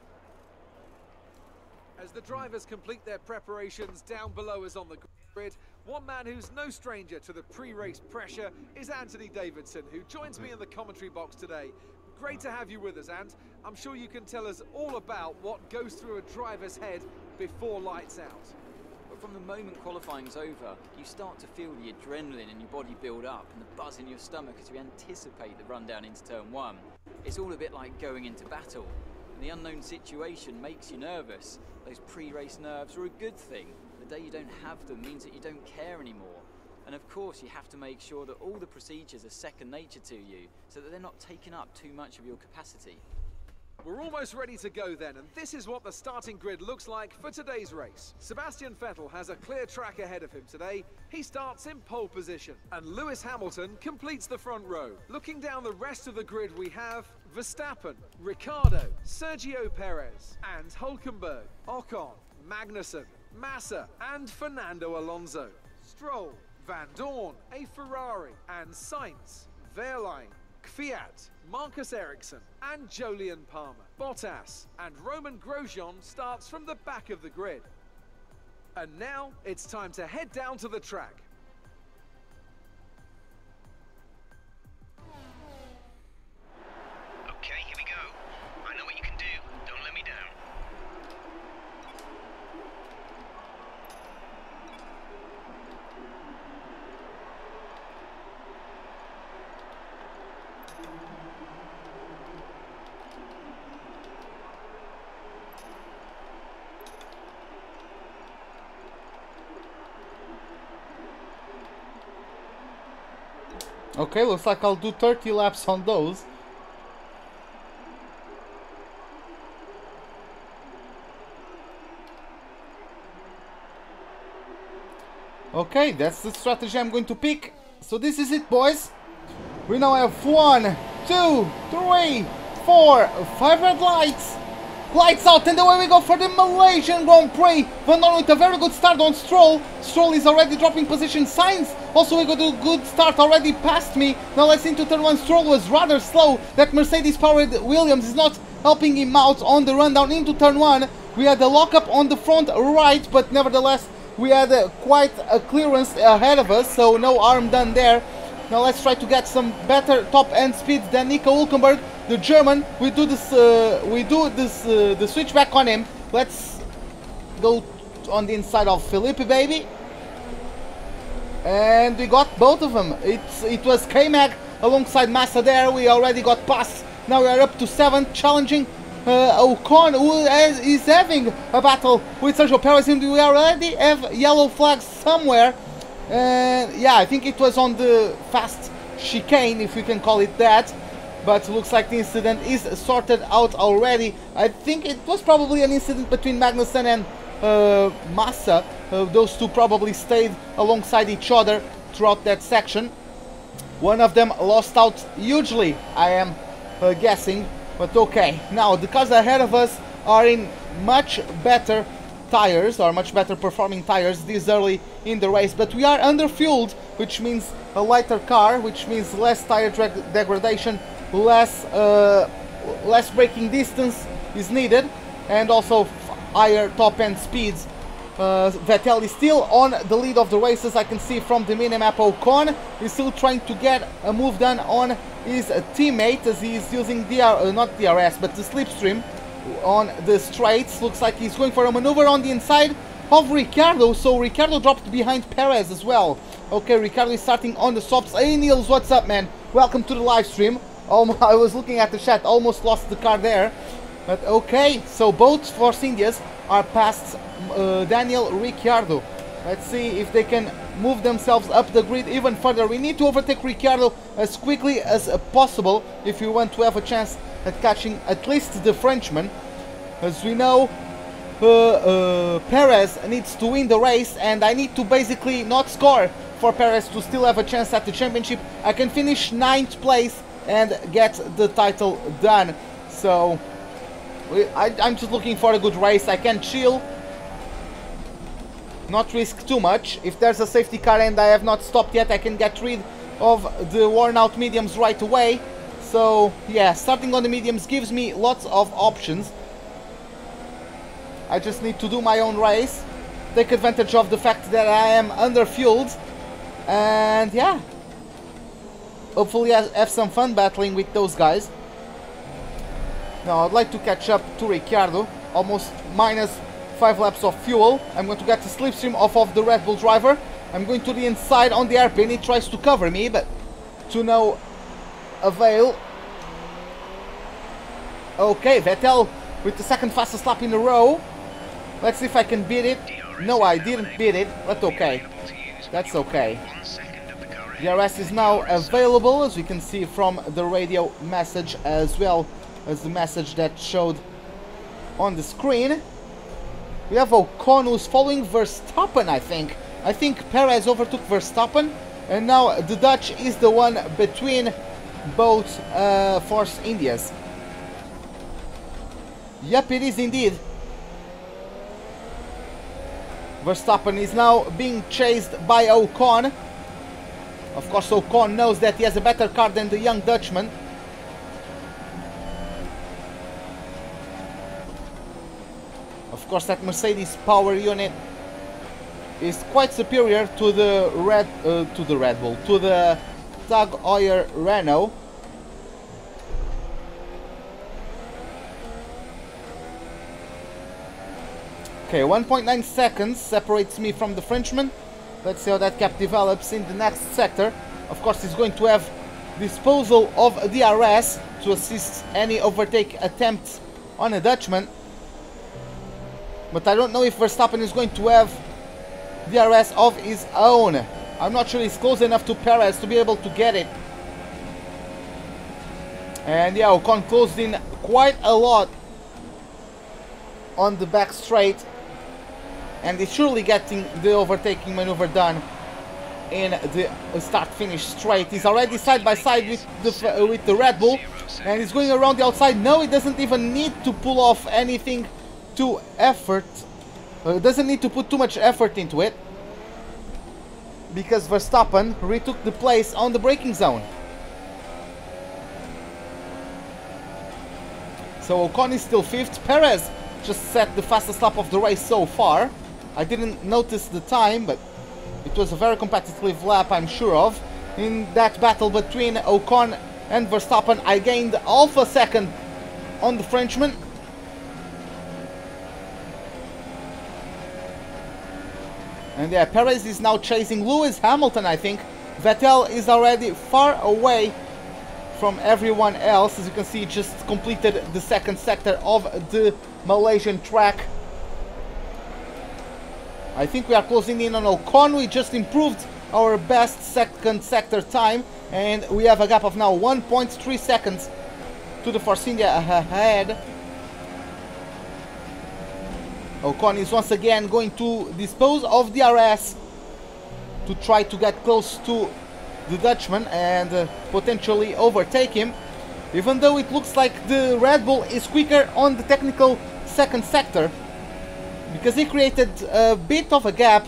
Speaker 2: As the drivers complete their preparations, down below us on the grid, one man who's no stranger to the pre-race pressure is Anthony Davidson, who joins me in the commentary box today. Great to have you with us, Ant. I'm sure you can tell us all about what goes through a driver's head before lights out.
Speaker 3: But from the moment qualifying's over, you start to feel the adrenaline in your body build up and the buzz in your stomach as you anticipate the run down into turn 1. It's all a bit like going into battle. And the unknown situation makes you nervous. Those pre-race nerves are a good thing. The day you don't have them means that you don't care anymore. And of course you have to make sure that all the procedures are second nature to you, so that they're not taking up too much of your capacity.
Speaker 2: We're almost ready to go then, and this is what the starting grid looks like for today's race. Sebastian Vettel has a clear track ahead of him today. He starts in pole position, and Lewis Hamilton completes the front row. Looking down the rest of the grid, we have Verstappen, Ricciardo, Sergio Perez, and Hülkenberg, Ocon, Magnussen, Massa, and Fernando Alonso. Stroll, Van Dorn, a Ferrari, and Sainz, Wehrlein, Kvyat, Marcus Ericsson, and Jolyon Palmer. Bottas and Roman Grosjean starts from the back of the grid. And now it's time to head down to the track.
Speaker 4: Okay, here we go. I know what you can do. Don't let me down.
Speaker 1: Okay, looks like I'll do 30 laps on those. Okay, that's the strategy I'm going to pick. So this is it, boys. We now have 1, 2, 3, 4, 5 red lights. Lights out, and away we go for the Malaysian Grand Prix. Van Dorn with a very good start on Stroll. Stroll is already dropping position. Sainz also we got a good start already past me. Now let's into turn 1. Stroll was rather slow. That Mercedes powered Williams is not helping him out on the run down into turn 1. We had a lockup on the front right, but nevertheless we had quite a clearance ahead of us, so no harm done there. Now let's try to get some better top end speed than Nico Hülkenberg, the German. We do the switch back on him. Let's go on the inside of Felipe, baby. And we got both of them. It was K-Mag alongside Massa there. We already got past. Now we are up to 7th, challenging Ocon, who is having a battle with Sergio Perez, and we already have yellow flags somewhere. Yeah, I think it was on the fast chicane, if we can call it that. But looks like the incident is sorted out already. I think it was probably an incident between Magnussen and Massa. Those two probably stayed alongside each other throughout that section. One of them lost out hugely, I am guessing. But okay, now the cars ahead of us are in much better tires, or much better performing tires this early in the race, but we are underfueled, which means a lighter car, which means less tire degradation, less braking distance is needed, and also higher top end speeds. Vettel is still on the lead of the races. I can see from the minimap Ocon is still trying to get a move done on his teammate as he is using not DRS but the slipstream on the straights. Looks like he's going for a maneuver on the inside of Ricciardo, so Ricciardo dropped behind Perez as well. Okay, Ricciardo is starting on the softs. Hey Niels, what's up, man? Welcome to the live stream. I was looking at the chat, almost lost the car there. But okay, so both Force Indias are past Daniel Ricciardo. Let's see if they can move themselves up the grid even further. We need to overtake Ricciardo as quickly as possible if we want to have a chance at catching at least the Frenchman. As we know, Perez needs to win the race, and I need to basically not score for Perez to still have a chance at the championship. I can finish 9th place and get the title done. So I'm just looking for a good race. I can chill, not risk too much. If there's a safety car and I have not stopped yet, I can get rid of the worn out mediums right away. So yeah, starting on the mediums gives me lots of options. I just need to do my own race, take advantage of the fact that I am underfueled, and yeah, hopefully I have some fun battling with those guys. Now I'd like to catch up to Ricciardo, almost minus 5 laps of fuel. I'm going to get the slipstream off of the Red Bull driver. I'm going to the inside on the hairpin. He tries to cover me, but to no avail. Okay, Vettel with the second fastest lap in a row. Let's see if I can beat it. No, I didn't beat it, but okay. That's okay. DRS is now available, as we can see from the radio message as well as the message that showed on the screen. We have Ocon who's following Verstappen, I think. I think Perez overtook Verstappen, and now the Dutch is the one between both Force Indias. Yep, it is indeed. Verstappen is now being chased by Ocon. Of course, Ocon knows that he has a better car than the young Dutchman. Of course, that Mercedes power unit is quite superior to the Red Bull, to the Tag Heuer Renault. Okay, 1.9 seconds separates me from the Frenchman. Let's see how that gap develops in the next sector. Of course, he's going to have disposal of DRS to assist any overtake attempts on a Dutchman. But I don't know if Verstappen is going to have DRS of his own. I'm not sure he's close enough to Perez to be able to get it. And yeah, Ocon closed in quite a lot on the back straight. And he's surely getting the overtaking maneuver done in the start-finish straight. He's already side by side with the Red Bull, and he's going around the outside. No, he doesn't even need to pull off anything too effort. Doesn't need to put too much effort into it, because Verstappen retook the place on the braking zone. So Ocon is still 5th. Perez just set the fastest lap of the race so far. I didn't notice the time, but it was a very competitive lap, I'm sure of. In that battle between Ocon and Verstappen, I gained half a second on the Frenchman. And yeah, Perez is now chasing Lewis Hamilton, I think. Vettel is already far away from everyone else. As you can see, he just completed the second sector of the Malaysian track. I think we are closing in on Ocon. We just improved our best second sector time, and we have a gap of now 1.3 seconds to the Force India ahead. Ocon is once again going to dispose of DRS to try to get close to the Dutchman and potentially overtake him, even though it looks like the Red Bull is quicker on the technical second sector, because he created a bit of a gap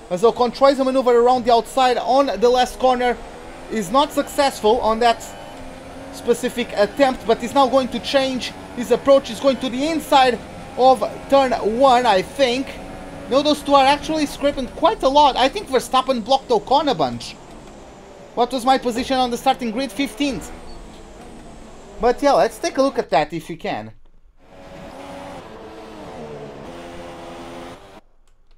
Speaker 1: as Ocon tries to maneuver around the outside on the last corner. Is not successful on that specific attempt, but he's now going to change his approach. He's going to the inside of turn 1, I think. No, those two are actually scraping quite a lot. I think Verstappen blocked Ocon a bunch. What was my position on the starting grid? 15th. But yeah, let's take a look at that if you can.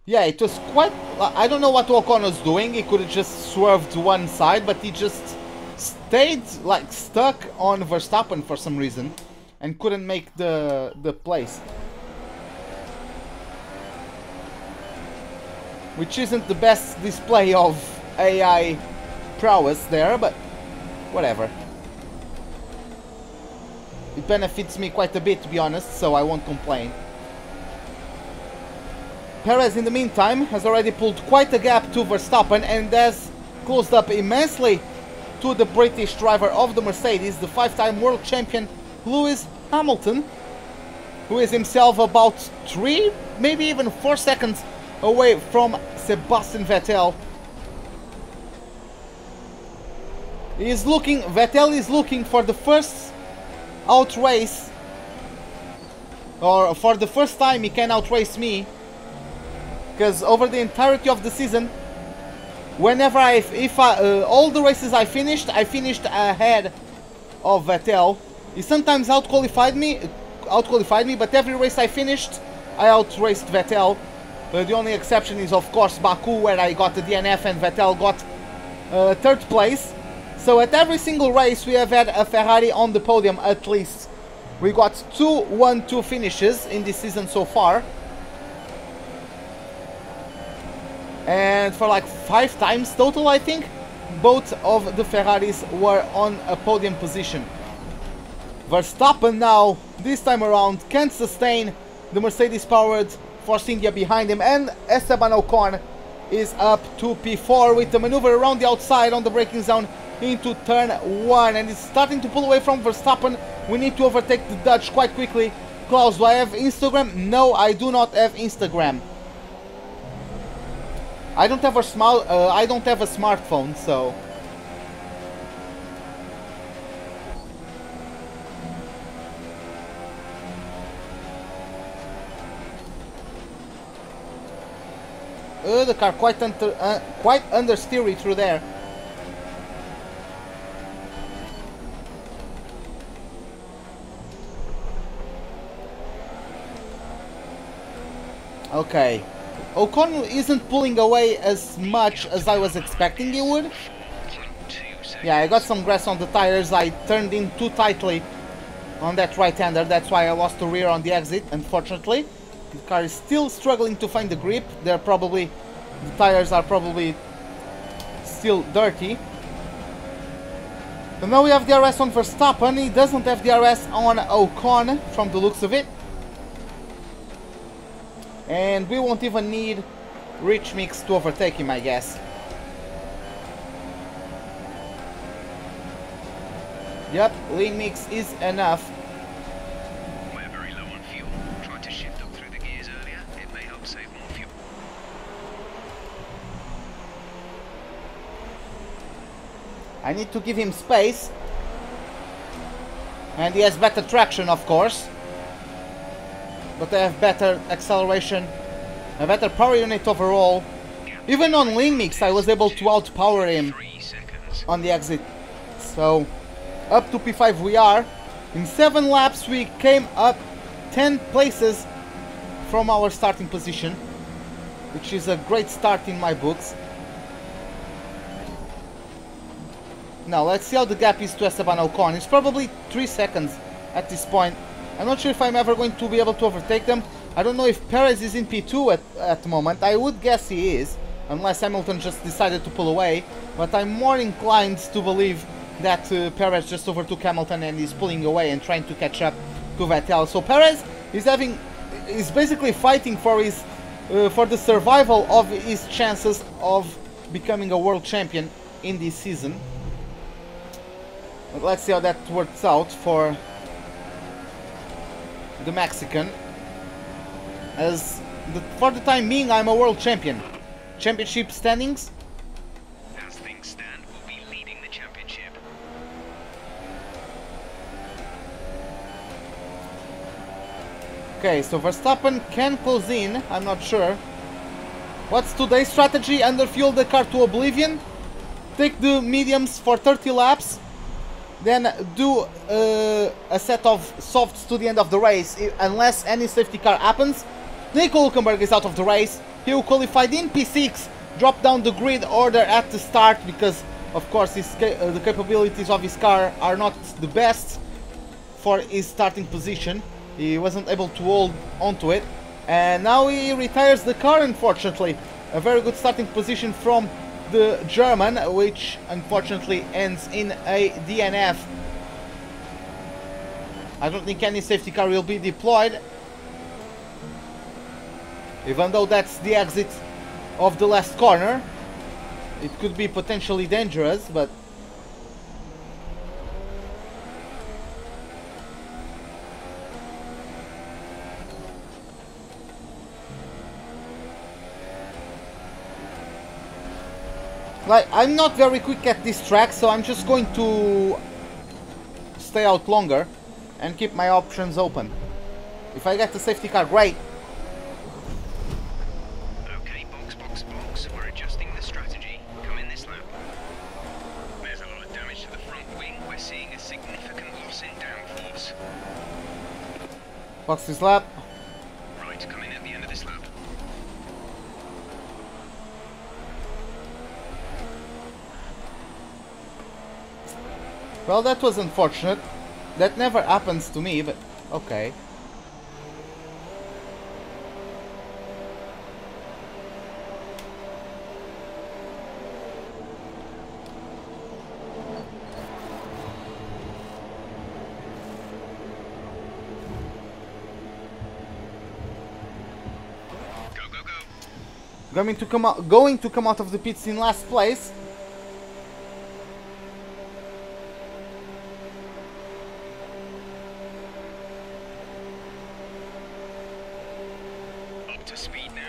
Speaker 1: Yeah, it was quite... I don't know what Ocon was doing. He could have just swerved to one side, but he just stayed like stuck on Verstappen for some reason and couldn't make the place. Which isn't the best display of AI prowess there, but whatever. It benefits me quite a bit, to be honest, so I won't complain. Perez, in the meantime, has already pulled quite a gap to Verstappen and has closed up immensely to the British driver of the Mercedes, the 5-time world champion Lewis Hamilton, who is himself about 3, maybe even 4 seconds away from Sebastian Vettel. Vettel is looking for the first outrace, or for the first time he can outrace me, because over the entirety of the season, whenever all the races I finished ahead of Vettel. He sometimes outqualified me, but every race I finished, I outraced Vettel. The only exception is, of course, Baku, where I got the DNF and Vettel got 3rd place. So at every single race we have had a Ferrari on the podium at least. We got 2 1-2 finishes in this season so far. And for like 5 times total, I think, both of the Ferraris were on a podium position. Verstappen now, this time around, can't sustain the Mercedes-powered Force India behind him, and Esteban Ocon is up to P4 with the maneuver around the outside on the braking zone into turn 1, and he's starting to pull away from Verstappen. We need to overtake the Dutch quite quickly. Klaus, do I have Instagram? No, I do not have Instagram. I don't have a smartphone, so... The car quite understeery through there. Okay. Ocon isn't pulling away as much as I was expecting he would. Yeah, I got some grass on the tires. I turned in too tightly on that right-hander. That's why I lost the rear on the exit, unfortunately. The car is still struggling to find the grip. The tires are probably still dirty. And now we have DRS on Verstappen. He doesn't have DRS on Ocon from the looks of it. And we won't even need Rich Mix to overtake him, I guess. Yep, lean mix is enough.
Speaker 4: We're very low on fuel. Tried to shift up through the gears earlier. It may help save more fuel.
Speaker 1: I need to give him space. And he has better traction, of course. But I have better acceleration, a better power unit overall. Even on lean mix I was able to outpower him on the exit. So up to P5 we are. In 7 laps we came up 10 places from our starting position, which is a great start in my books. Now let's see how the gap is to Esteban Ocon. It's probably 3 seconds at this point. I'm not sure if I'm ever going to be able to overtake them. I don't know if Perez is in P2 at the moment. I would guess he is, unless Hamilton just decided to pull away. But I'm more inclined to believe that Perez just overtook Hamilton and is pulling away and trying to catch up to Vettel. So Perez is basically fighting for the survival of his chances of becoming a world champion in this season. But let's see how that works out for the Mexican, as for the time being I'm a world champion. Championship standings,
Speaker 4: As things stand, we'll be leading the championship.
Speaker 1: okay, so Verstappen can close in. I'm not sure what's today's strategy. Underfuel the car to oblivion, take the mediums for 30 laps, then do a set of softs to the end of the race, unless any safety car happens. Nico Hülkenberg is out of the race. He qualified in P6, dropped down the grid order at the start because, of course, the capabilities of his car are not the best for his starting position. He wasn't able to hold onto it, and now he retires the car, unfortunately. A very good starting position from the German, which unfortunately ends in a DNF. I don't think any safety car will be deployed, even though that's the exit of the last corner. It could be potentially dangerous, but like, I'm not very quick at this track, so I'm just going to stay out longer and keep my options open. If I get the safety car, great.
Speaker 4: Okay, box. We're adjusting the strategy. Come in this lap. There's a lot of damage to the front wing. We're seeing a significant loss in downforce.
Speaker 1: Box this lap.
Speaker 4: Right, come in at the end of this lap.
Speaker 1: Well, that was unfortunate. That never happens to me, but okay.
Speaker 4: Go.
Speaker 1: Going to come out of the pits in last place.
Speaker 4: Up to speed now.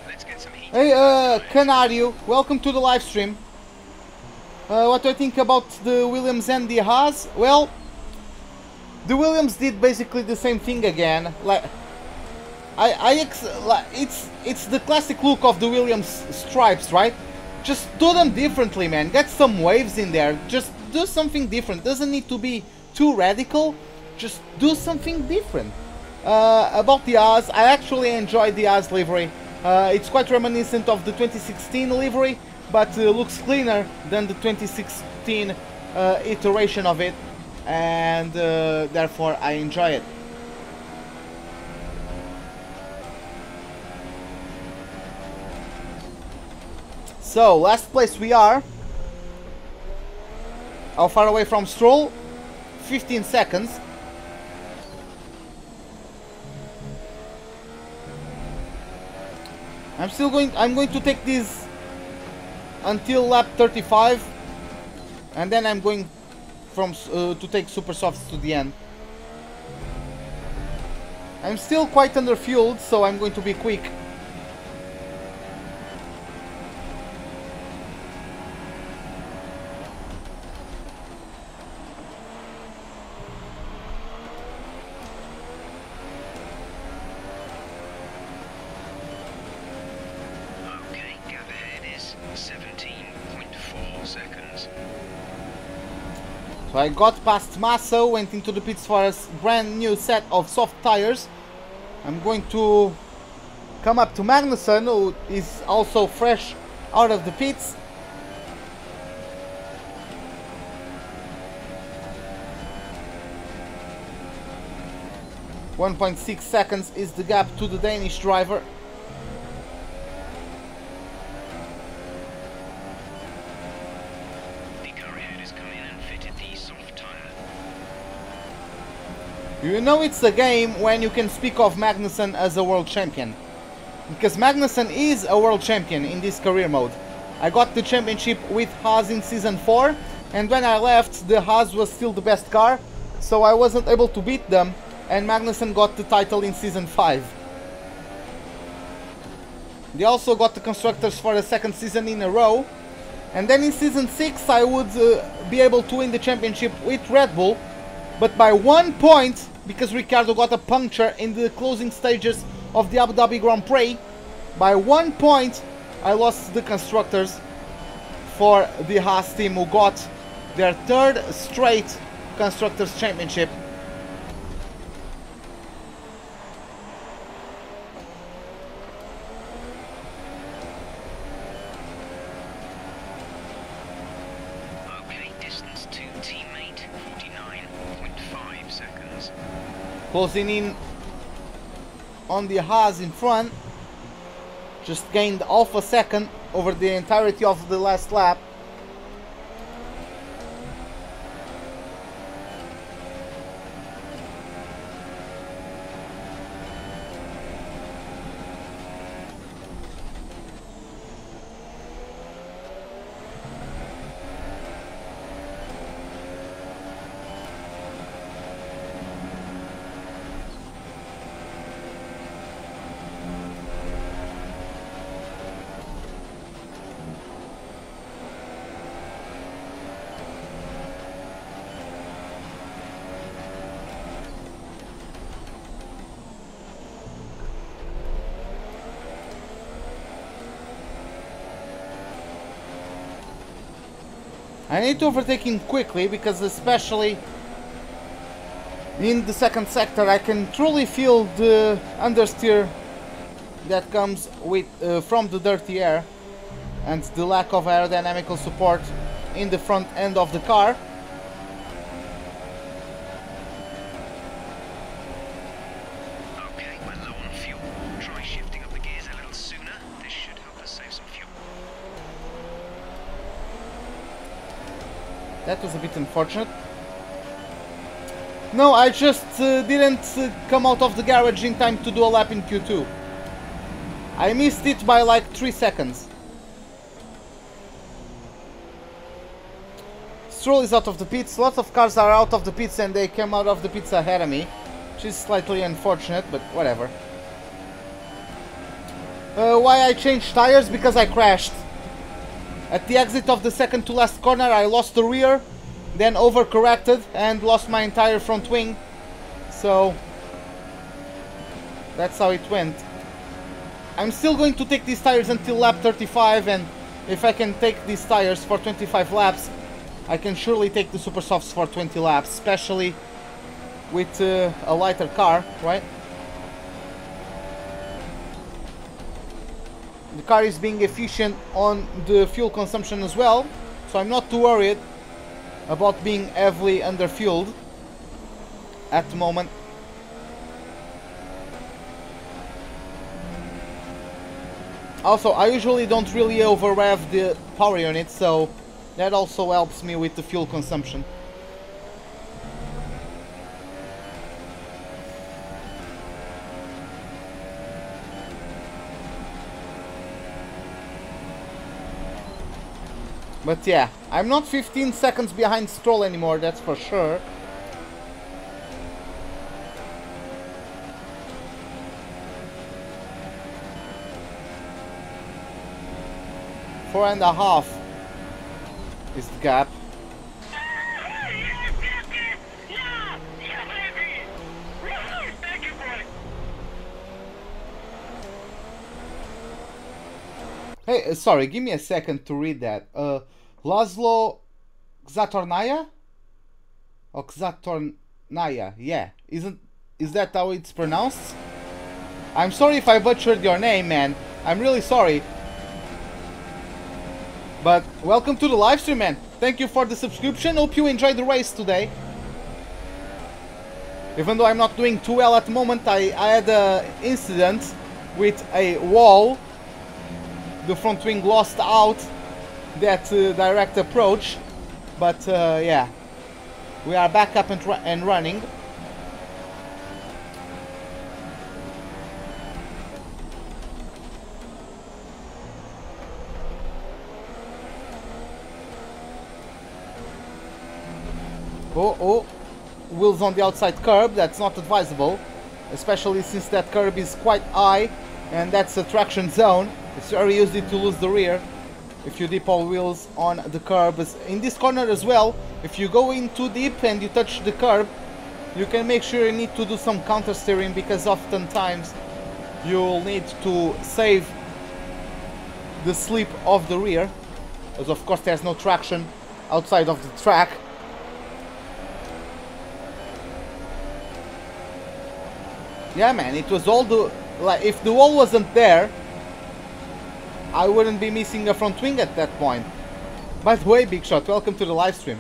Speaker 4: Let's get some heat.
Speaker 1: Hey, Canario, welcome to the live stream. What do I think about the Williams and the Haas? Well, the Williams did basically the same thing again. Like, it's the classic look of the Williams stripes, right? Just do them differently, man. Get some waves in there. Just do something different. Doesn't need to be too radical. Just do something different. About the Haas, I actually enjoyed the Haas livery. It's quite reminiscent of the 2016 livery, but looks cleaner than the 2016 iteration of it, and therefore I enjoy it. So, last place we are. How far away from Stroll? 15 seconds. I'm going to take this until lap 35, and then I'm going to take super softs to the end. I'm still quite underfueled, so I'm going to be quick. So I got past Massa, went into the pits for a brand new set of soft tires. I'm going to come up to Magnussen, who is also fresh out of the pits. .6 seconds is the gap to the Danish driver. You know it's a game when you can speak of Magnussen as a world champion. Because Magnussen is a world champion in this career mode. I got the championship with Haas in Season 4, and when I left, the Haas was still the best car, so I wasn't able to beat them, and Magnussen got the title in Season 5. They also got the Constructors for the second season in a row, and then in Season 6 I would be able to win the championship with Red Bull, but by 1 point, because Ricciardo got a puncture in the closing stages of the Abu Dhabi Grand Prix, by 1 point I lost the Constructors for the Haas team, who got their third straight Constructors Championship. Closing in on the Haas in front, just gained half a second over the entirety of the last lap. I need to overtake him quickly, because especially in the second sector I can truly feel the understeer that comes with from the dirty air and the lack of aerodynamical support in the front end of the car.
Speaker 4: Okay, we're low on fuel. Try shifting up the gears a little sooner. This should help us save some fuel.
Speaker 1: That was a bit unfortunate. No, I just didn't come out of the garage in time to do a lap in Q2. I missed it by like 3 seconds. Stroll is out of the pits. Lots of cars are out of the pits and they came out of the pits ahead of me, which is slightly unfortunate, but whatever. Why I changed tires? Because I crashed. At the exit of the second to last corner I lost the rear, then overcorrected and lost my entire front wing. So That's how it went. I'm still going to take these tires until lap 35, and if I can take these tires for 25 laps, I can surely take the Super Softs for 20 laps, especially with a lighter car, right? The car is being efficient on the fuel consumption as well, so I'm not too worried about being heavily underfueled at the moment. Also, I usually don't really over rev the power unit, so that also helps me with the fuel consumption. But yeah, I'm not 15 seconds behind Stroll anymore, that's for sure. Four and a half is the gap. Hey, sorry, give me a second to read that. Laszlo Xatornaya? Or Xatornaya, yeah. Is that how it's pronounced? I'm sorry if I butchered your name, man. I'm really sorry. But welcome to the live stream, man. Thank you for the subscription. Hope you enjoyed the race today. Even though I'm not doing too well at the moment, I had an incident with a wall. The front wing lost out that direct approach. But yeah, we are back up and running. Oh, wheels on the outside curb, that's not advisable, especially since that curb is quite high and that's a traction zone. It's very easy to lose the rear if you dip all wheels on the curb. In this corner as well, if you go in too deep and you touch the curb, you can make sure you need to do some counter steering, because oftentimes you'll need to save the slip of the rear, as of course there's no traction outside of the track. Yeah, man, it was all the... like, if the wall wasn't there, I wouldn't be missing a front wing at that point. By the way, Big Shot, welcome to the live stream.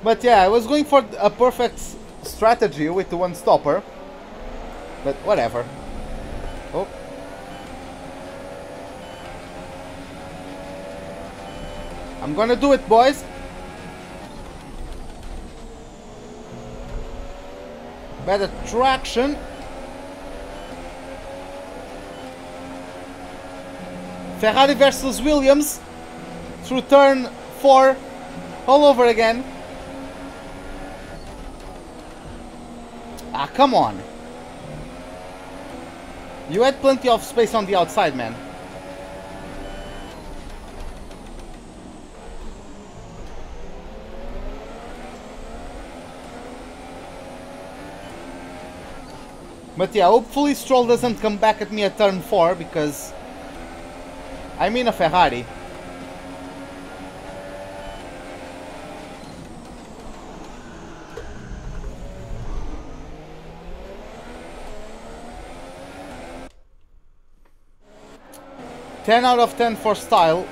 Speaker 1: But yeah, I was going for a perfect strategy with the one stopper. But whatever. Oh. I'm gonna do it, boys. Better traction. Ferrari versus Williams through turn 4 all over again. Ah, come on. You had plenty of space on the outside, man. But yeah, hopefully Stroll doesn't come back at me at turn 4, because I'm in a Ferrari. Ten out of 10 for style.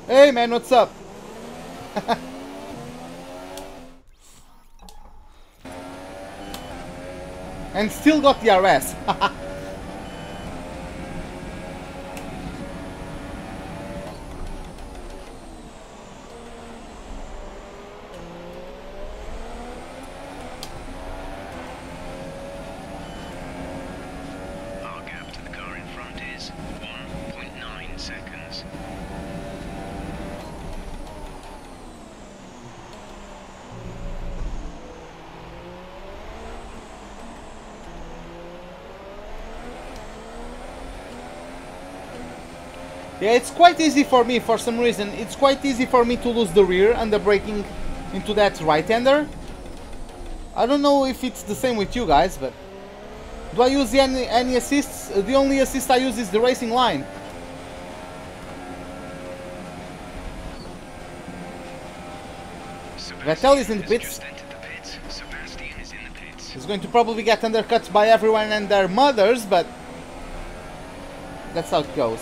Speaker 1: Hey man, what's up? And still got the RS.
Speaker 4: Our gap to the car in front is 1.9 seconds.
Speaker 1: Yeah, it's quite easy for me, for some reason. It's quite easy for me to lose the rear and the braking into that right-hander. I don't know if it's the same with you guys, but... Do I use any assists? The only assist I use is the racing line. Vettel is in the pits. He's going to probably get undercut by everyone and their mothers, but... That's how it goes.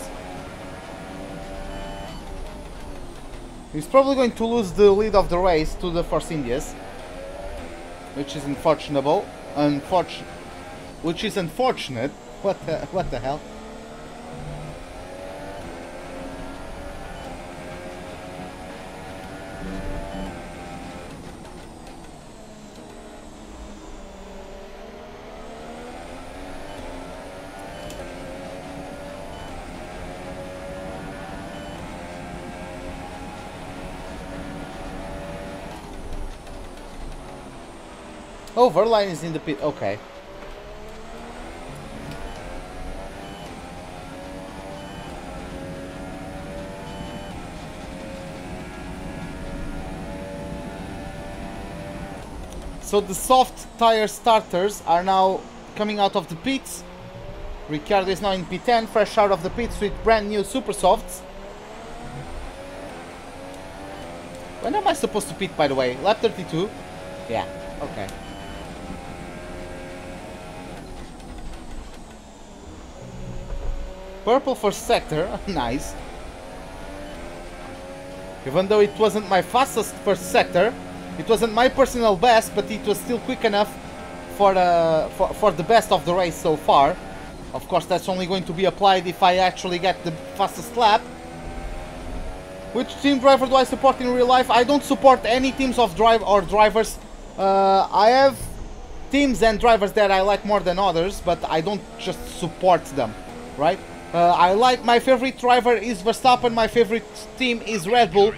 Speaker 1: He's probably going to lose the lead of the race to the Force Indias, which is unfortunate. Which is unfortunate. What the hell? Oh, Verline is in the pit. Okay. So the soft tire starters are now coming out of the pits. Ricciardo is now in P10, fresh out of the pits with brand new super softs. When am I supposed to pit, by the way? Lap 32? Yeah, okay. Purple for sector, nice. Even though it wasn't my fastest first sector, it wasn't my personal best, but it was still quick enough for the best of the race so far. Of course, that's only going to be applied if I actually get the fastest lap. Which team driver do I support in real life? I don't support any teams of drivers. I have teams and drivers that I like more than others, but I don't just support them, right? My favorite driver is Verstappen, my favorite team is Red Bull,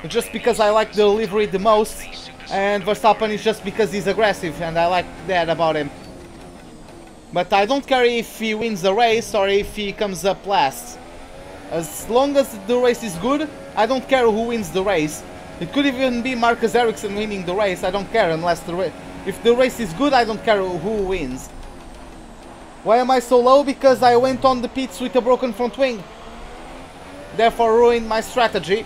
Speaker 1: just because I like the livery the most, and Verstappen is just because he's aggressive, and I like that about him. But I don't care if he wins the race or if he comes up last. As long as the race is good, I don't care who wins the race. It could even be Marcus Ericsson winning the race, I don't care unless if the race is good, I don't care who wins. Why am I so low? Because I went on the pits with a broken front wing. Therefore ruined my strategy.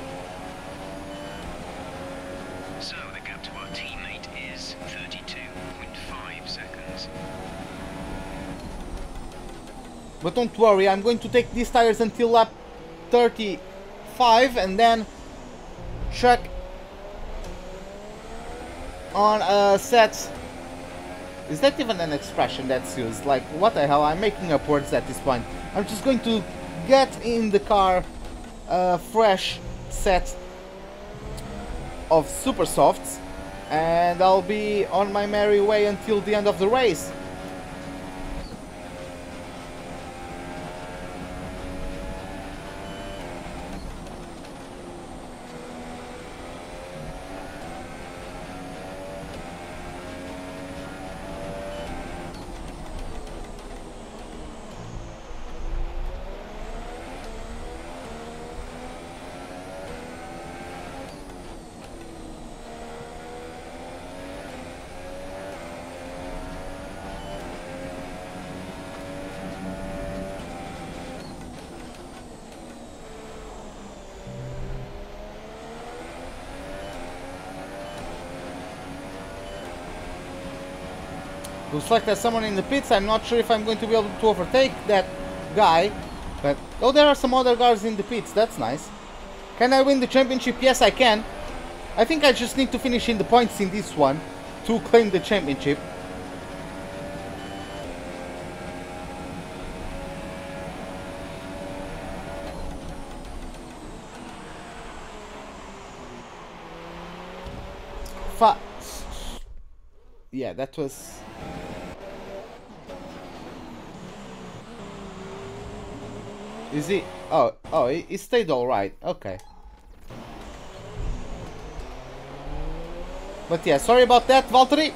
Speaker 4: So the gap to our teammate is 32.5 seconds.
Speaker 1: But don't worry, I'm going to take these tires until lap 35 and then check on a set. Is that even an expression that's used? Like, what the hell? I'm making up words at this point. I'm just going to get in the car a fresh set of super softs and I'll be on my merry way until the end of the race. Looks like there's someone in the pits. I'm not sure if I'm going to be able to overtake that guy. But, oh, there are some other cars in the pits. That's nice. Can I win the championship? Yes, I can. I think I just need to finish in the points in this one to claim the championship. Yeah, that was... Is he? Oh, he stayed all right. Okay. But yeah, sorry about that, Valtteri.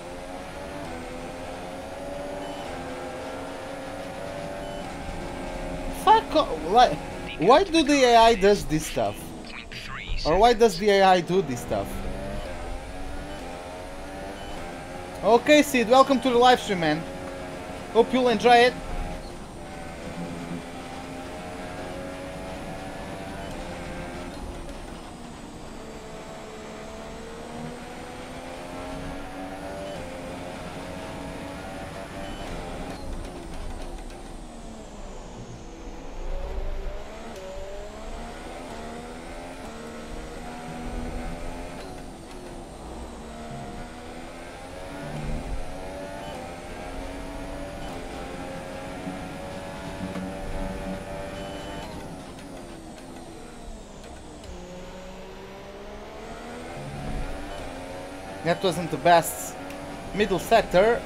Speaker 1: Fuck off! Like...
Speaker 4: The
Speaker 1: Why do the AI does this stuff? Or why does the AI do this stuff? Okay, Sid, welcome to the live stream, man. Hope you'll enjoy it. That wasn't the best middle sector,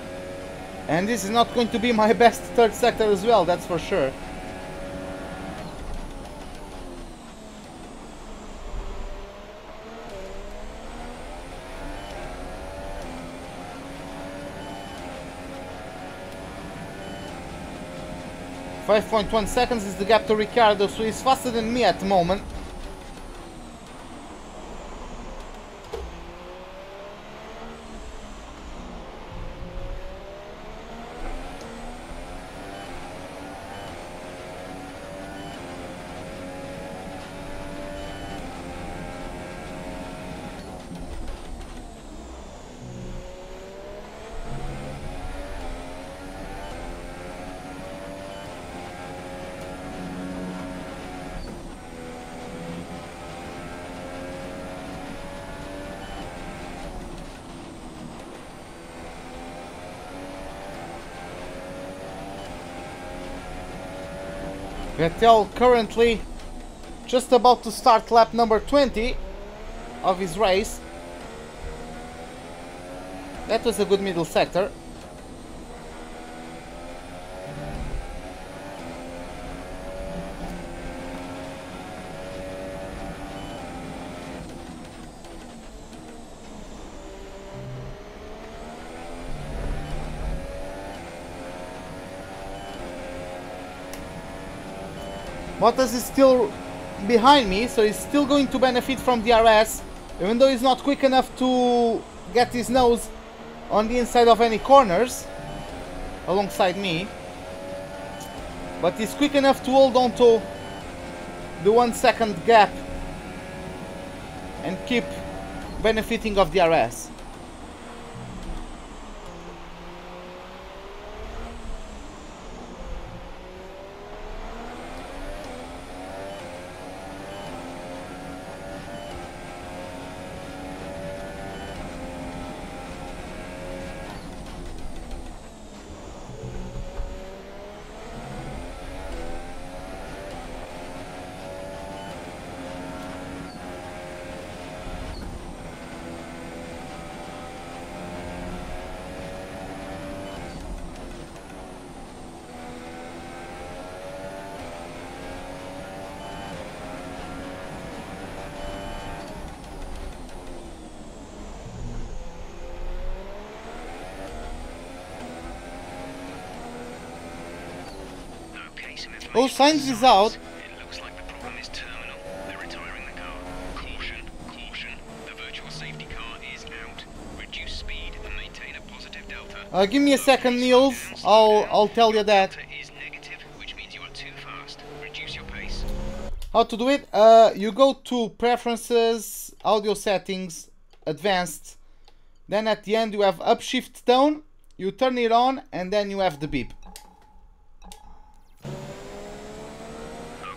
Speaker 1: and this is not going to be my best third sector as well, that's for sure. .1 seconds is the gap to Ricardo, so he's faster than me at the moment. Vettel currently just about to start lap number 20 of his race. That was a good middle sector. Bottas is still behind me, so he's still going to benefit from DRS, even though he's not quick enough to get his nose on the inside of any corners alongside me. But he's quick enough to hold on to the 1 second gap and keep benefiting of DRS. Oh, Sainz is out.
Speaker 4: It looks like the problem is terminal. They're retiring the car. Caution, caution. The virtual safety car is out. Reduce speed and maintain a positive delta.
Speaker 1: Give me a second, Niels. I'll tell you that.
Speaker 4: Delta is negative, which means you are too fast. Reduce your pace.
Speaker 1: How to do it? You go to Preferences, Audio Settings, Advanced. Then at the end you have Upshift Tone. You turn it on and then you have the beep.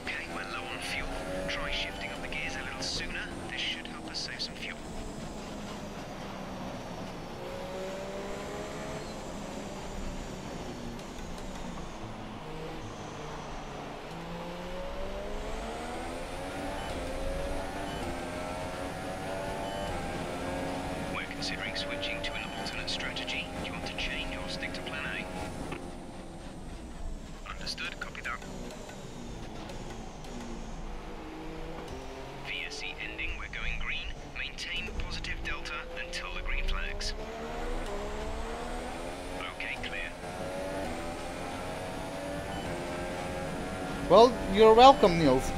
Speaker 4: Okay, we're low on fuel. Try shifting up the gears a little sooner. This should help us save some fuel. We're considering switching to an alternate strategy. Do you want to change or stick to plan A? Understood, copy that. VSC ending, we're going green. Maintain positive delta until the green flags. Okay, clear.
Speaker 1: Well, you're welcome, Niels.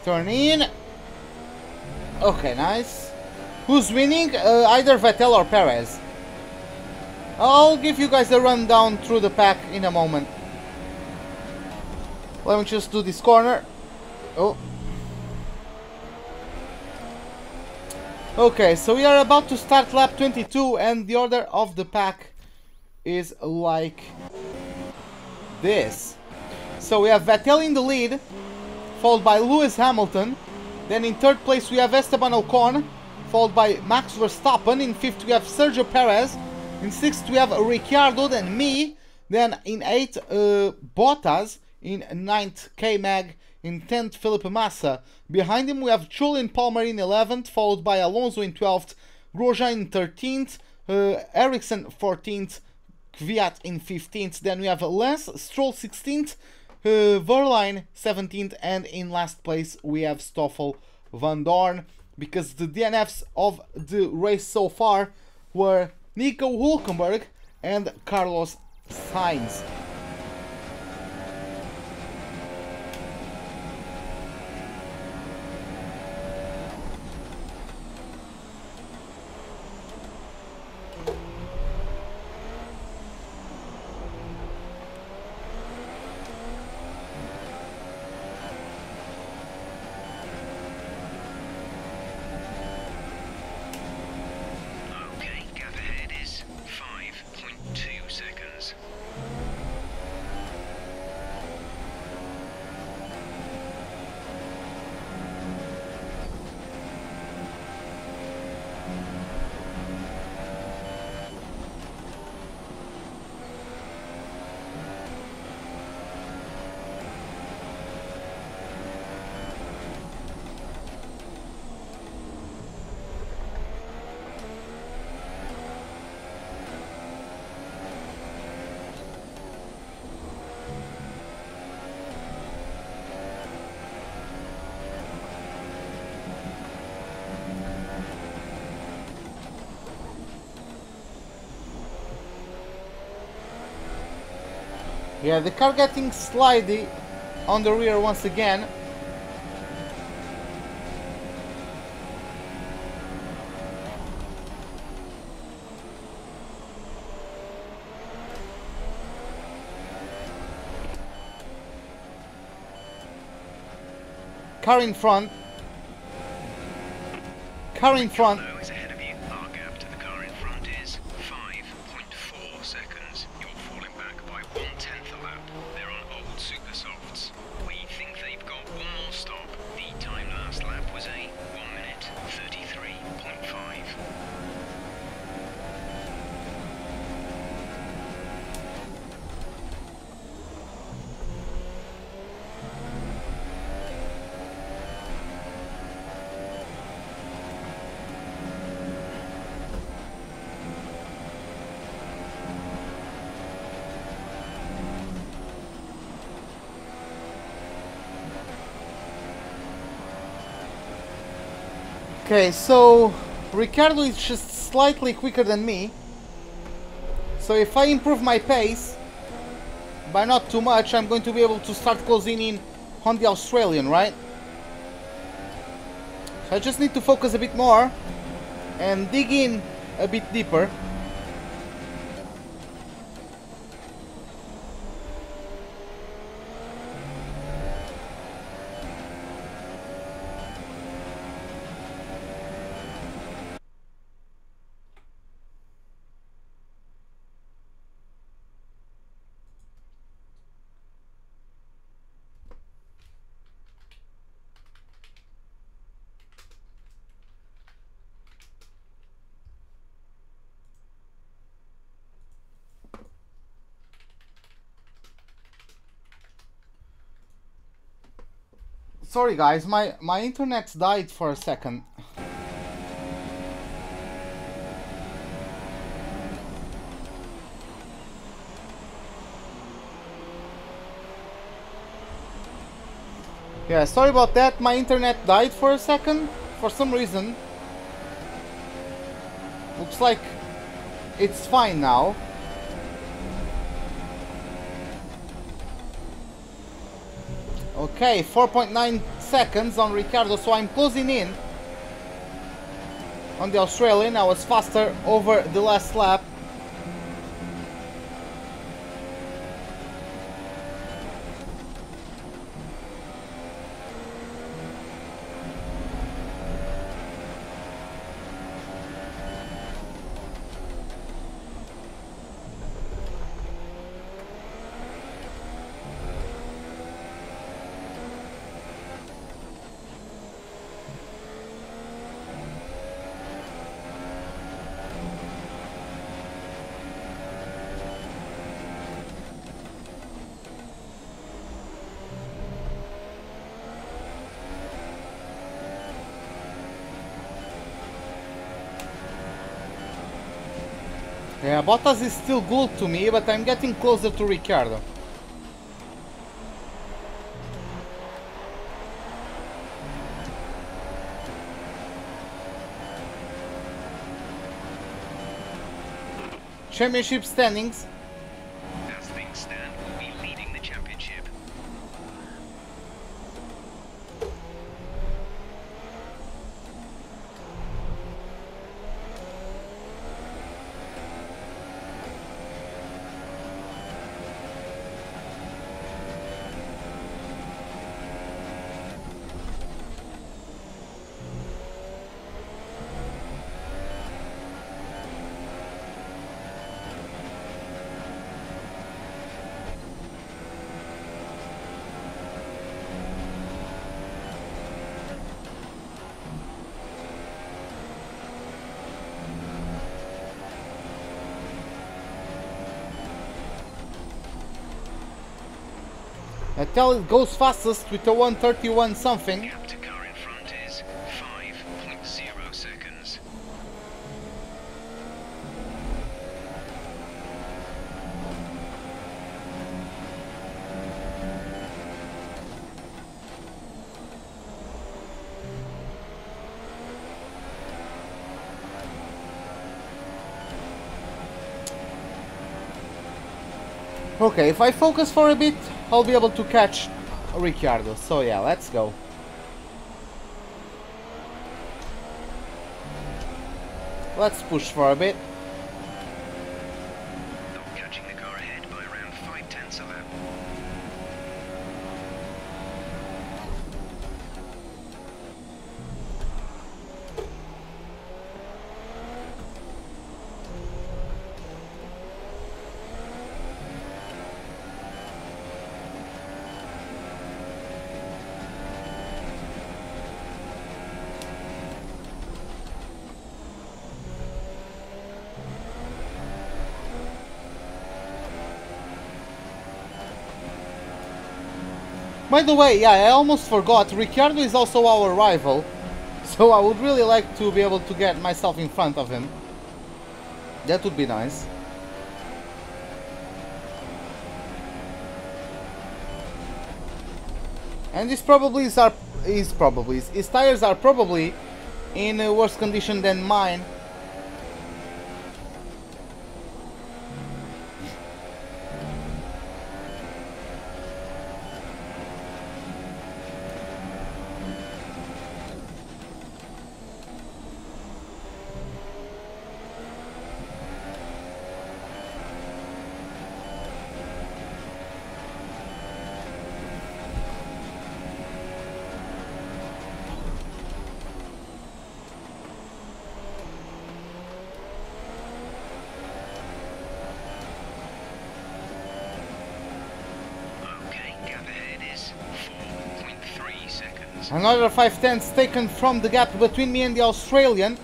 Speaker 1: Turn in. Okay, nice. Who's winning? Either Vettel or Perez. I'll give you guys a rundown through the pack in a moment. Let me just do this corner. Oh. Okay, so we are about to start lap 22 and the order of the pack is like this. So we have Vettel in the lead, followed by Lewis Hamilton. Then in third place we have Esteban Ocon, followed by Max Verstappen. In fifth we have Sergio Perez. In sixth we have Ricciardo, then me. Then in eighth Bottas. In ninth K-Mag. In 10th Felipe Massa. Behind him we have Julian Palmer in 11th, followed by Alonso in 12th, Grosjean in 13th, Ericsson 14th, Kvyat in 15th. Then we have Lance Stroll 16th, Verline 17th, and in last place we have Stoffel Van Dorn, because the DNFs of the race so far were Nico Hülkenberg and Carlos Sainz. Yeah, the car getting slidey on the rear once again. Car in front. Car in front.
Speaker 4: Is ahead of you. Our gap to the car in front is 5.4 seconds. You're falling back by 1/10 a lap. They're on old super softs. We think they've got one more stop. The time last lap was a 1 minute 33.5.
Speaker 1: Okay, so Ricciardo is just slightly quicker than me. So if I improve my pace by not too much, I'm going to be able to start closing in on the Australian, right? So I just need to focus a bit more and dig in a bit deeper. Sorry guys, my internet died for a second. Yeah, sorry about that, my internet died for a second, for some reason. Looks like it's fine now. Okay, 4.9 seconds on Ricciardo, so I'm closing in on the Australian. I was faster over the last lap. Yeah, Bottas is still good to me, but I'm getting closer to Ricciardo. Championship standings.
Speaker 4: As things stand, we'll be leading the championship.
Speaker 1: Until it goes fastest with a 131 something.
Speaker 4: Gap to car in front is 5.0 seconds.
Speaker 1: Okay, if I focus for a bit, I'll be able to catch Ricciardo. So yeah, let's go. Let's push for a bit.
Speaker 4: Not catching the car ahead by around 0.5 of a lap.
Speaker 1: By the way, yeah, I almost forgot, Ricciardo is also our rival, so I would really like to be able to get myself in front of him. That would be nice. And his tires are probably in a worse condition than mine. Another 5/10 taken from the gap between me and the Australian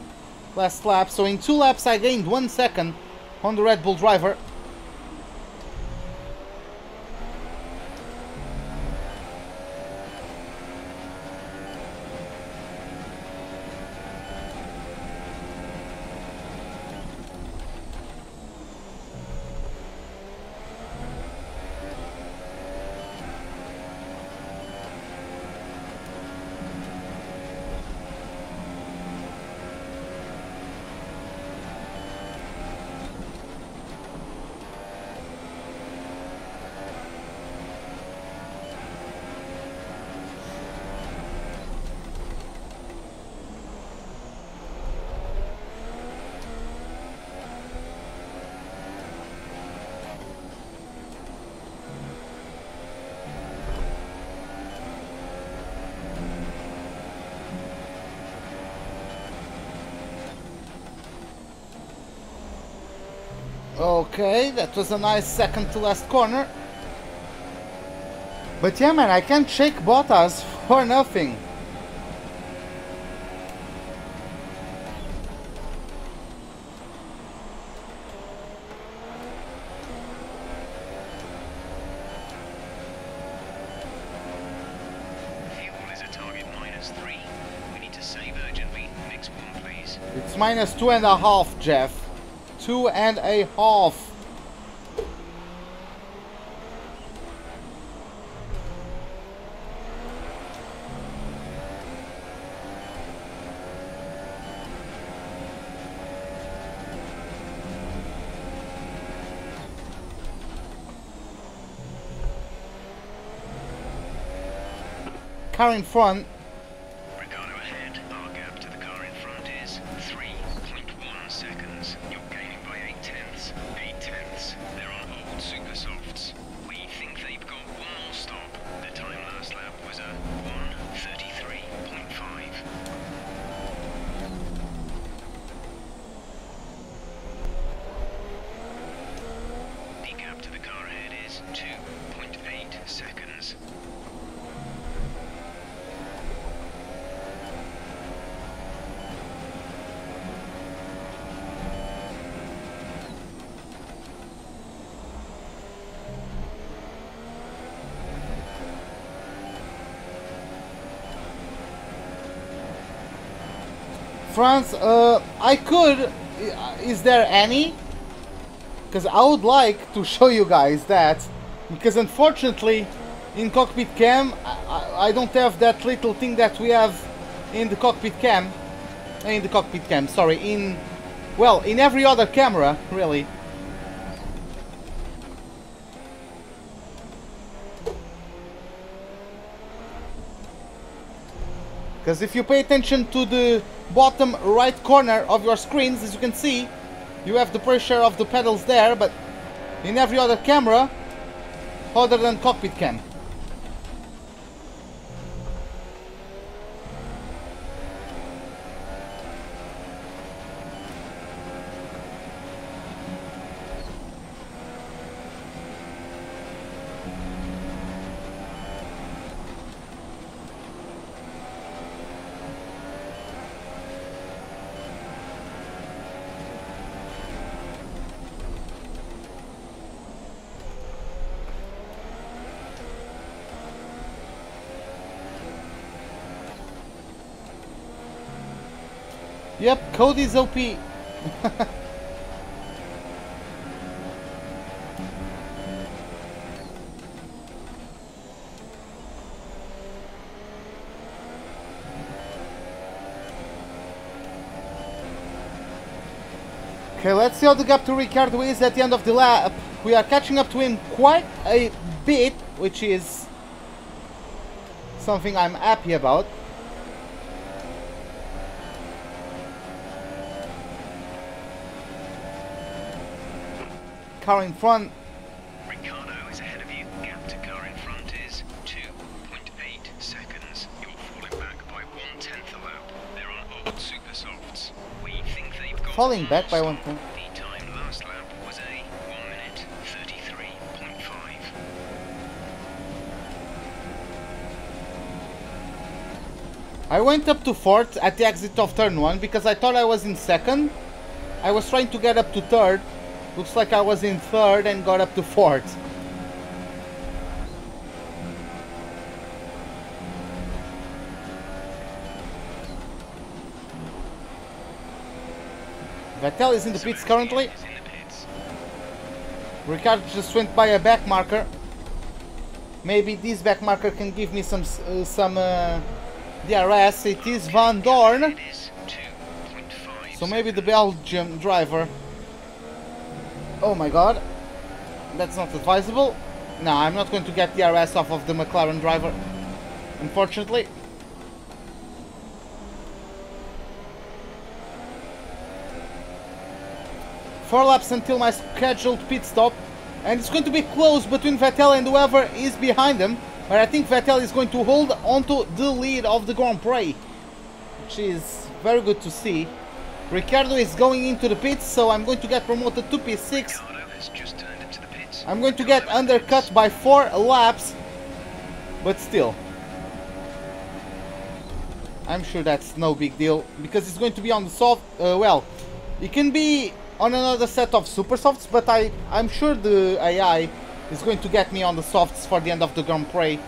Speaker 1: last lap, so in 2 laps I gained 1 second on the Red Bull driver. Okay, that was a nice second to last corner. But yeah, man, I can't shake Bottas for nothing. It's minus 2.5, Jeff. 2.5. Car in front. France, I could, is there any? Because I would like to show you guys that, because unfortunately in cockpit cam I don't have that little thing that we have in the cockpit cam, sorry, in every other camera, really. Because if you pay attention to the bottom right corner of your screens, as you can see, you have the pressure of the pedals there, but in every other camera other than cockpit cam. Yep, Cody's OP. Okay, let's see how the gap to Ricciardo is at the end of the lap. We are catching up to him quite a bit, which is something I'm happy about. Car in front.
Speaker 4: Ricciardo is ahead of you. Gap to car in front is 2.8 seconds. You're falling back by 1/10 a lap. They're on old super softs. We think they've got
Speaker 1: Falling back by 1/10.
Speaker 4: The time last lap was a 1 minute 33.5.
Speaker 1: I went up to 4th at the exit of turn 1 because I thought I was in 2nd. I was trying to get up to 3rd. Looks like I was in 3rd and got up to 4th. Vettel is in the pits currently. Ricciardo just went by a back marker. Maybe this back marker can give me some DRS. It is Van Dorn. So maybe the Belgian driver. Oh my god, that's not advisable. No, I'm not going to get the DRS off of the McLaren driver, unfortunately. Four laps until my scheduled pit stop, and it's going to be close between Vettel and whoever is behind him, but I think Vettel is going to hold onto the lead of the Grand Prix, which is very good to see. Ricardo is going into the pits, so I'm going to get promoted to P6.
Speaker 4: Ricardo has just turned into the pits.
Speaker 1: I'm going to get undercut by 4 laps, but still. I'm sure that's no big deal, because it's going to be on the soft, well, it can be on another set of super softs, but I'm sure the AI is going to get me on the softs for the end of the Grand Prix.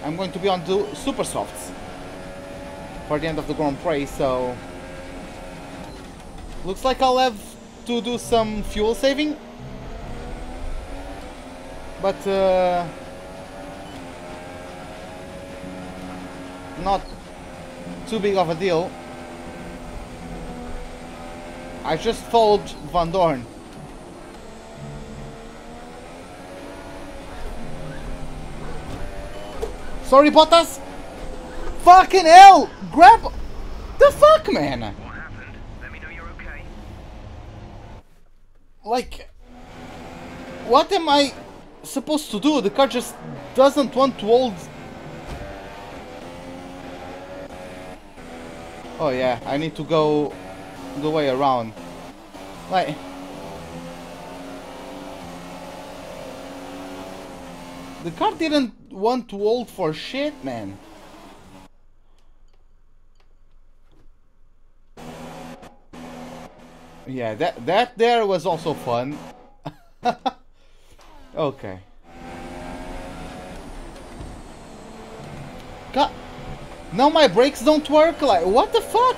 Speaker 1: I'm going to be on the super softs for the end of the Grand Prix, so looks like I'll have to do some fuel saving, but not too big of a deal. I just followed Van Dorn. Sorry, Bottas. Fucking hell! Grab the fuck, man.
Speaker 4: What happened? Let me know you're okay.
Speaker 1: Like, what am I supposed to do? The car just doesn't want to hold. Oh yeah, I need to go the way around. Like, the car didn't want to hold for shit, man. Yeah, that there was also fun. Okay. God, now my brakes don't work. Like, what the fuck?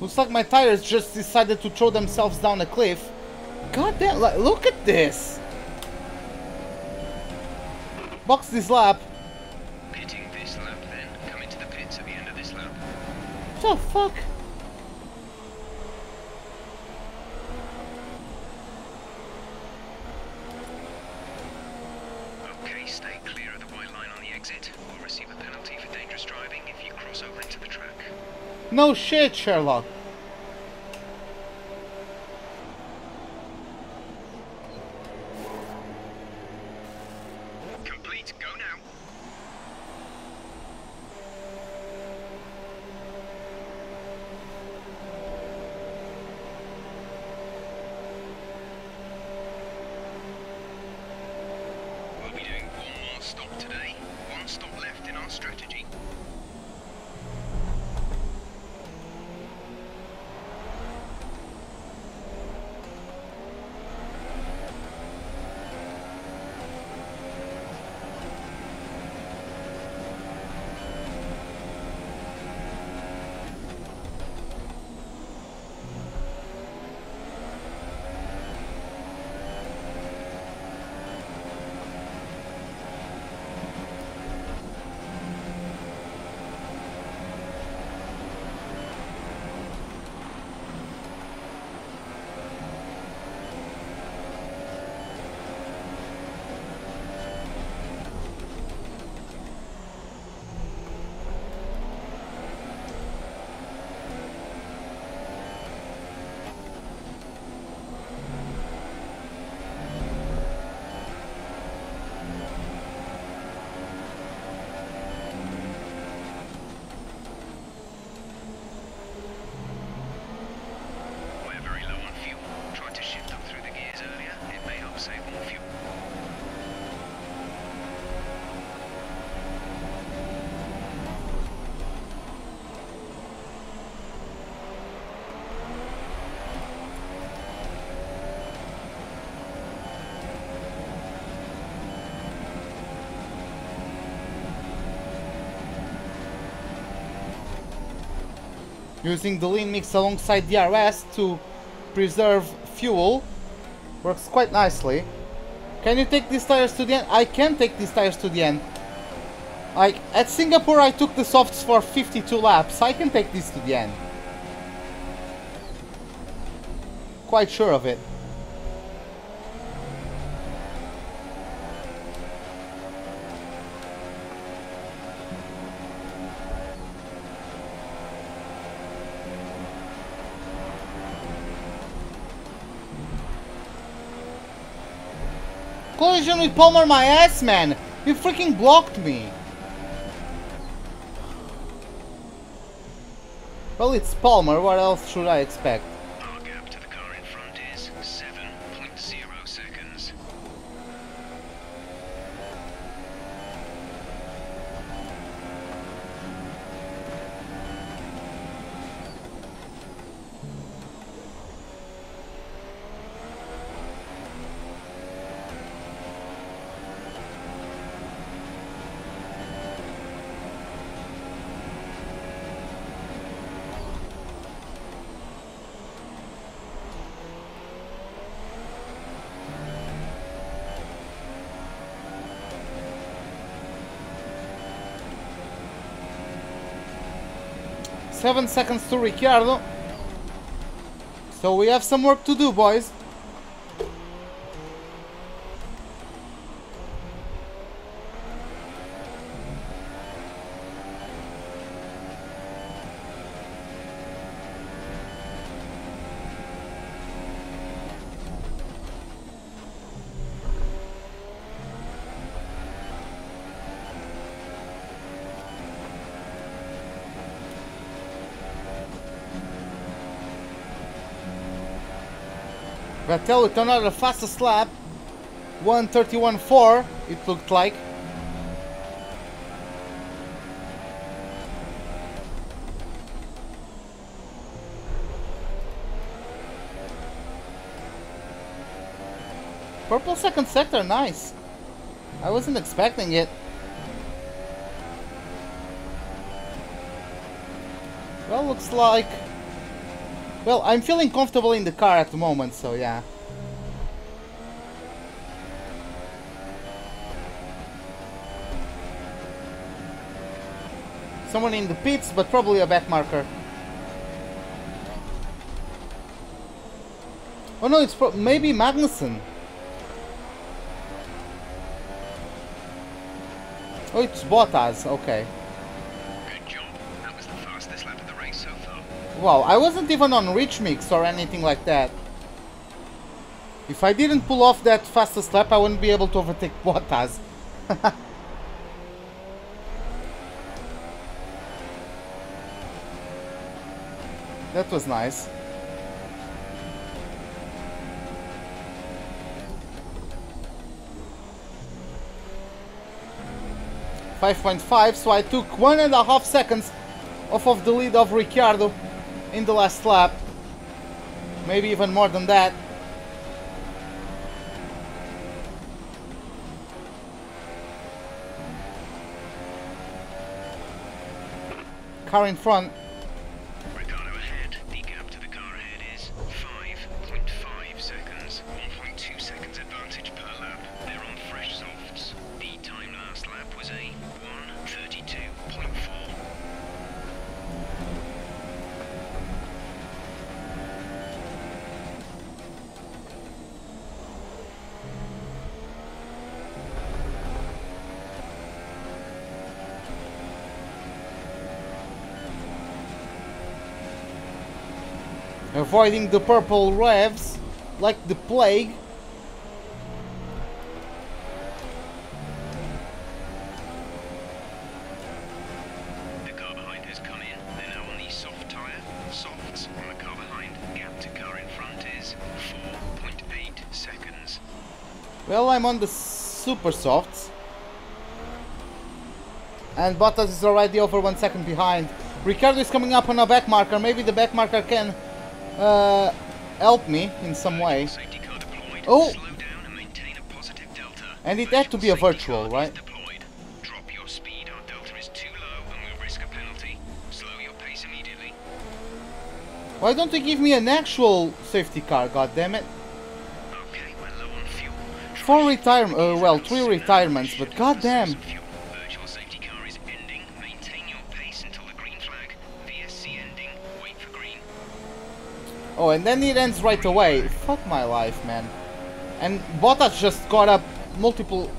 Speaker 1: Looks like my tires just decided to throw themselves down a cliff. God damn, like, look at this. Box this lap.
Speaker 4: Pitting this lap then. Come into the pits at the end of this lap.
Speaker 1: What the fuck?
Speaker 4: Okay, stay clear of the white line on the exit. We'll receive a penalty for dangerous driving if you cross over into the track.
Speaker 1: No shit, Sherlock.
Speaker 4: Complete, go now. We'll be doing one more stop today. One stop left in our strategy.
Speaker 1: Using the lean mix alongside DRS to preserve fuel works quite nicely. Can you take these tires to the end? I can take these tires to the end. Like, at Singapore I took the softs for 52 laps. I can take these to the end. Quite sure of it. Collision with Palmer, my ass, man! You freaking blocked me! Well, it's Palmer, what else should I expect?
Speaker 4: Our gap to the car in front is 7.0 seconds.
Speaker 1: Seven seconds to Ricciardo. So we have some work to do, boys. Vettel with another fastest lap, 1:31.4 it looked like. Purple second sector, nice. I wasn't expecting it. Well, looks like... Well, I'm feeling comfortable in the car at the moment, so yeah. Someone in the pits, but probably a back marker. Oh no, it's maybe Magnussen. Oh, it's Bottas, okay.
Speaker 4: Good job. That was the fastest lap of the race so far.
Speaker 1: Wow, I wasn't even on Rich Mix or anything like that. If I didn't pull off that fastest lap, I wouldn't be able to overtake Bottas. That was nice. .5, so I took 1.5 seconds off of the lead of Ricciardo in the last lap. Maybe even more than that. Car in front.
Speaker 4: Ricardo ahead. The gap to the car ahead is 5.5 seconds. 1.2 seconds advantage per lap. They're on fresh softs. The time last lap was a 1:32.4.
Speaker 1: Avoiding the purple revs like the plague.
Speaker 4: The car behind has come in. They're now on the soft tyre. Softs on the car behind. Gap to car in front is 4.8 seconds.
Speaker 1: Well, I'm on the super softs. And Bottas is already over 1 second behind. Ricciardo is coming up on a back marker. Maybe the back marker can help me in some way.
Speaker 4: Safety car deployed.
Speaker 1: Oh!
Speaker 4: Slow down and maintain a positive delta.
Speaker 1: And it had to be a virtual, right?
Speaker 4: Deployed. Drop your speed. Our delta is too low and we'll risk a penalty. Slow your pace immediately.
Speaker 1: Why don't they give me an actual safety car, goddammit?
Speaker 4: Okay, we're low on fuel.
Speaker 1: Four retirement, well, 3 retirements, but goddamn.
Speaker 4: Virtual safety car is ending. Maintain your pace until the green flag. VSC ending. Wait for green.
Speaker 1: Oh, and then it ends right away. Fuck my life, man. And Bottas just got up multiple...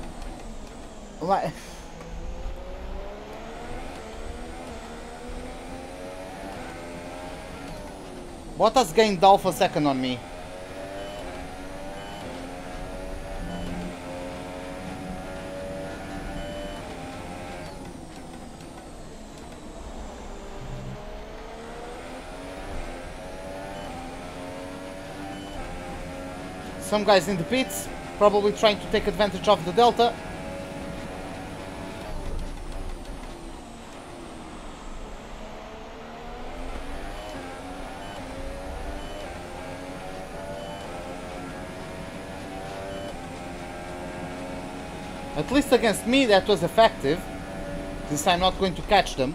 Speaker 1: Bottas gained half a second on me. some guys in the pits, probably trying to take advantage of the delta. At least against me that was effective, since I'm not going to catch them.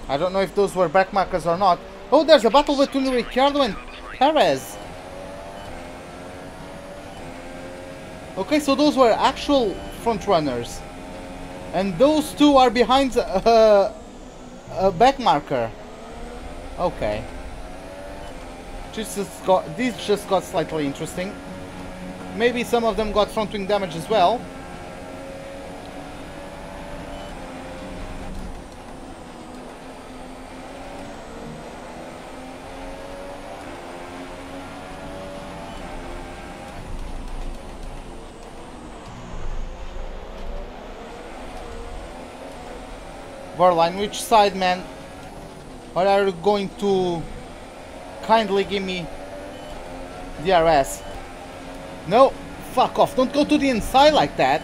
Speaker 1: I don't know if those were back markers or not. Oh, there's a battle between Ricciardo and Perez. Okay, so those were actual front runners. And those two are behind a back marker. Okay. These just got slightly interesting. Maybe some of them got front wing damage as well. Verline, which side, man? Or are you going to kindly give me DRS? No, fuck off. Don't go to the inside like that.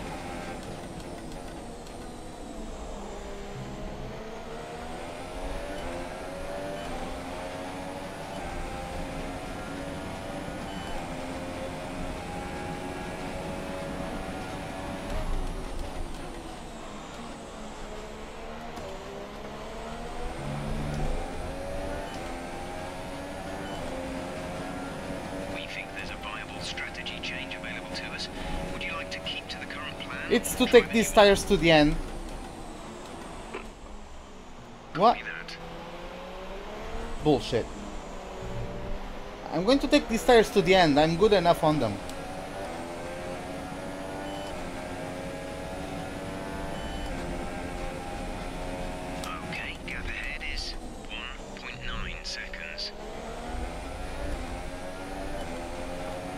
Speaker 1: It's to take these tires to the end. What? Bullshit. I'm going to take these tires to the end. I'm good enough on them.
Speaker 4: Okay, gap ahead is 1.9 seconds.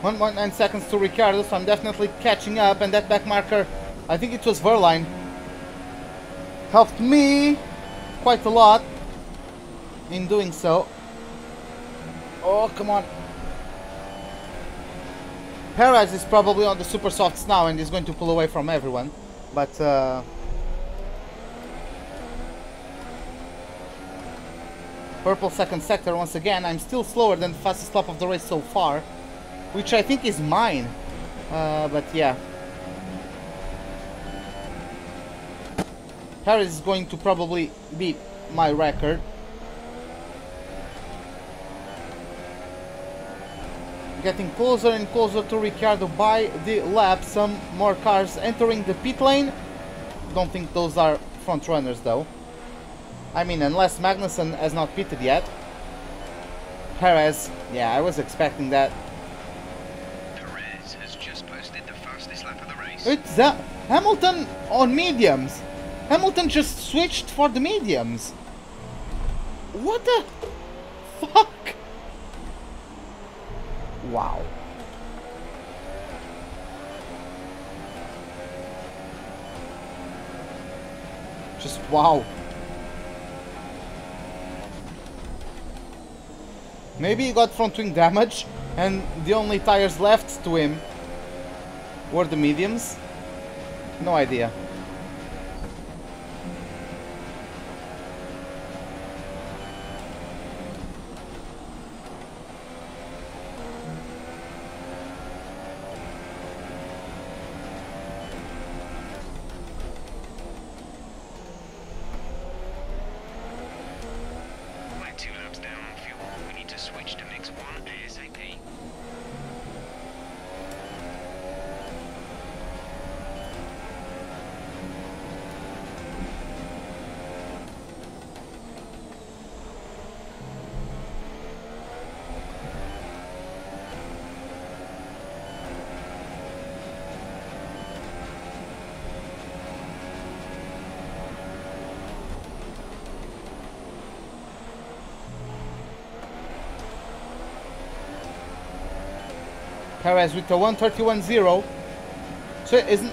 Speaker 1: 1.9 seconds to Ricciardo, so I'm definitely catching up, and that back marker, I think it was Verline, helped me quite a lot in doing so. Oh, come on. Perez is probably on the super softs now and is going to pull away from everyone, but purple second sector once again. I'm still slower than the fastest lap of the race so far, which I think is mine, but yeah. Harris is going to probably beat my record. Getting closer and closer to Ricciardo by the lap. Some more cars entering the pit lane. Don't think those are front runners though. I mean, unless Magnussen has not pitted yet. Perez, yeah, I was expecting that.
Speaker 4: Perez has just posted the fastest lap of the race.
Speaker 1: It's Hamilton on mediums. Hamilton just switched for the mediums. What the fuck? Wow. Just wow. Maybe he got front wing damage and the only tires left to him were the mediums. No idea. Perez with a 131.0. So isn't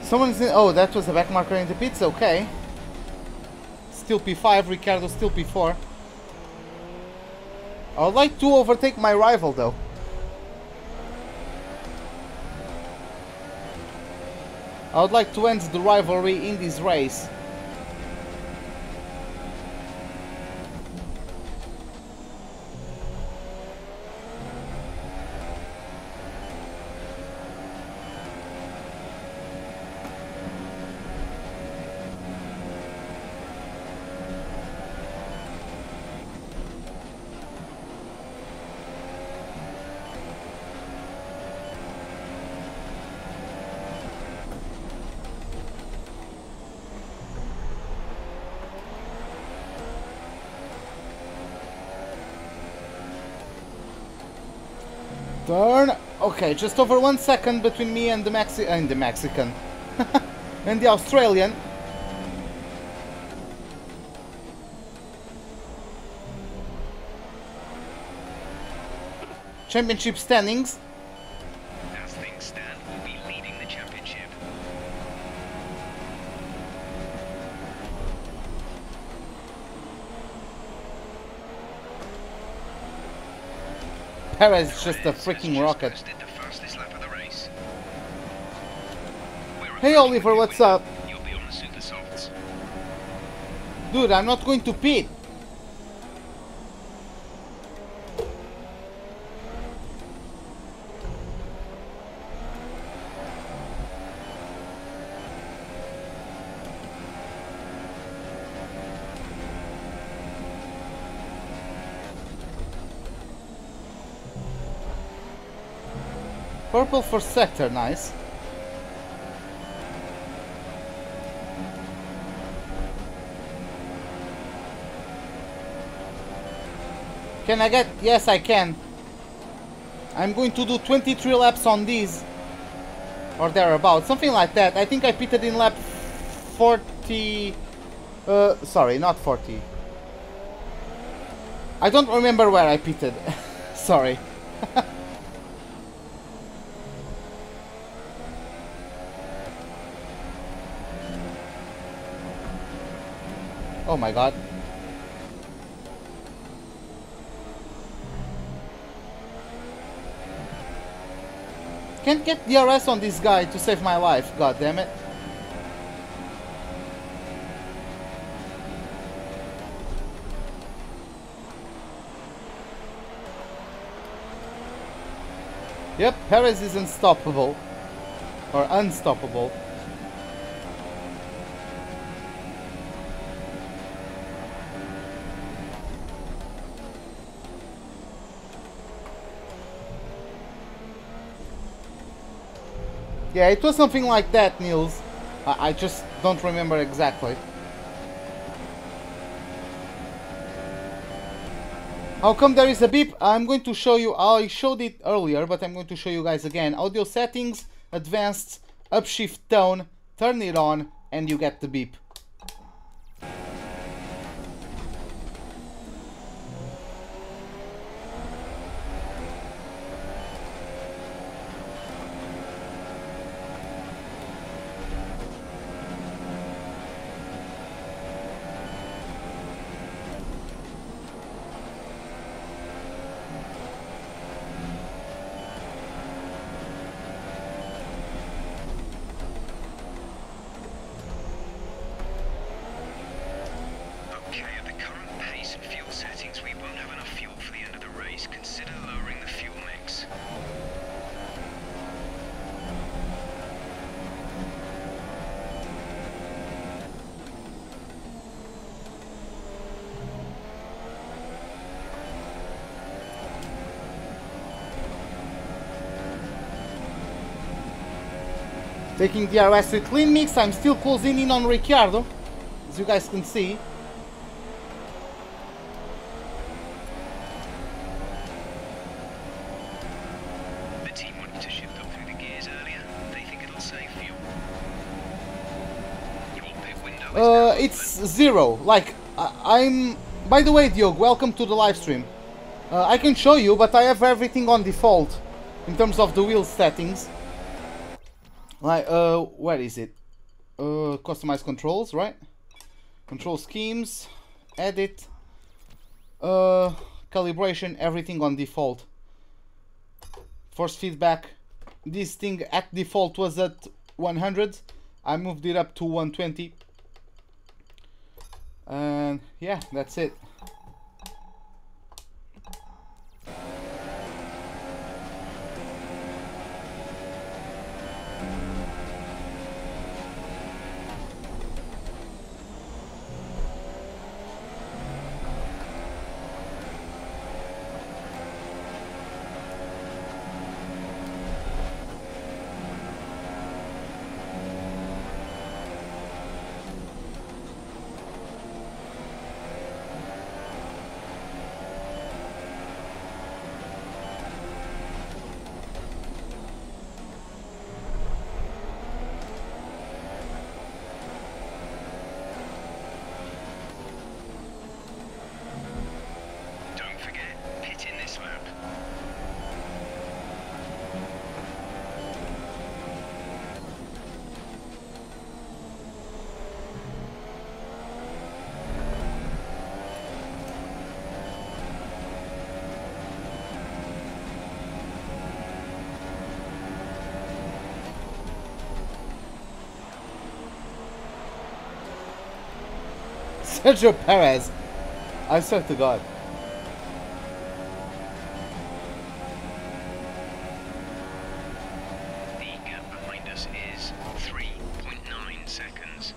Speaker 1: someone's in? Oh, that was a back marker in the pits. Okay. still P5, Ricciardo still P4. I would like to overtake my rival though. I would like to end the rivalry in this race. Turn. Okay, just over 1 second between me and the Mexican and the Australian. Championship standings.
Speaker 4: As things stand, we'll be leading the championship.
Speaker 1: Perez is just a freaking rocket.
Speaker 4: The fastest lap of the race.
Speaker 1: Hey Oliver, what's up?
Speaker 4: You'll be on the super softs.
Speaker 1: Dude, I'm not going to pit. Purple for sector, nice. Can I get... Yes, I can. I'm going to do 23 laps on these. Or thereabouts, something like that. I think I pitted in lap 40... sorry, not 40. I don't remember where I pitted. Sorry. Oh my god. Can't get DRS on this guy to save my life, god damn it. Yep, Perez is unstoppable. Or unstoppable. Yeah, it was something like that, Niels. I just don't remember exactly. How come there is a beep? I'm going to show you. I showed it earlier, but I'm going to show you guys again. Audio settings, advanced, upshift tone, turn it on, and you get the beep. Taking DRS with clean mix, I'm still closing in on Ricciardo, as you guys can see.
Speaker 4: The team wanted to shift up through the gears earlier. They think it'll save fuel. Your pit window is
Speaker 1: it's 0. Like, I'm... By the way, Diog, welcome to the live stream. I can show you, but I have everything on default in terms of the wheel settings. Like, where is it? Customize controls, right? Control schemes, edit, calibration, everything on default. Force feedback, this thing at default was at 100. I moved it up to 120. And yeah, that's it. Sergio Perez, I swear to God.
Speaker 4: The gap behind us is 3.9 seconds.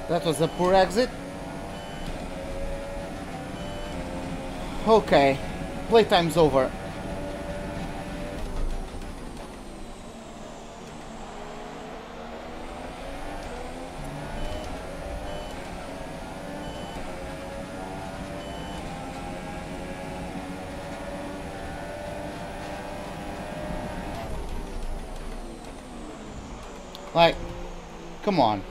Speaker 1: That was a poor exit. Okay, playtime's over. Like, come on.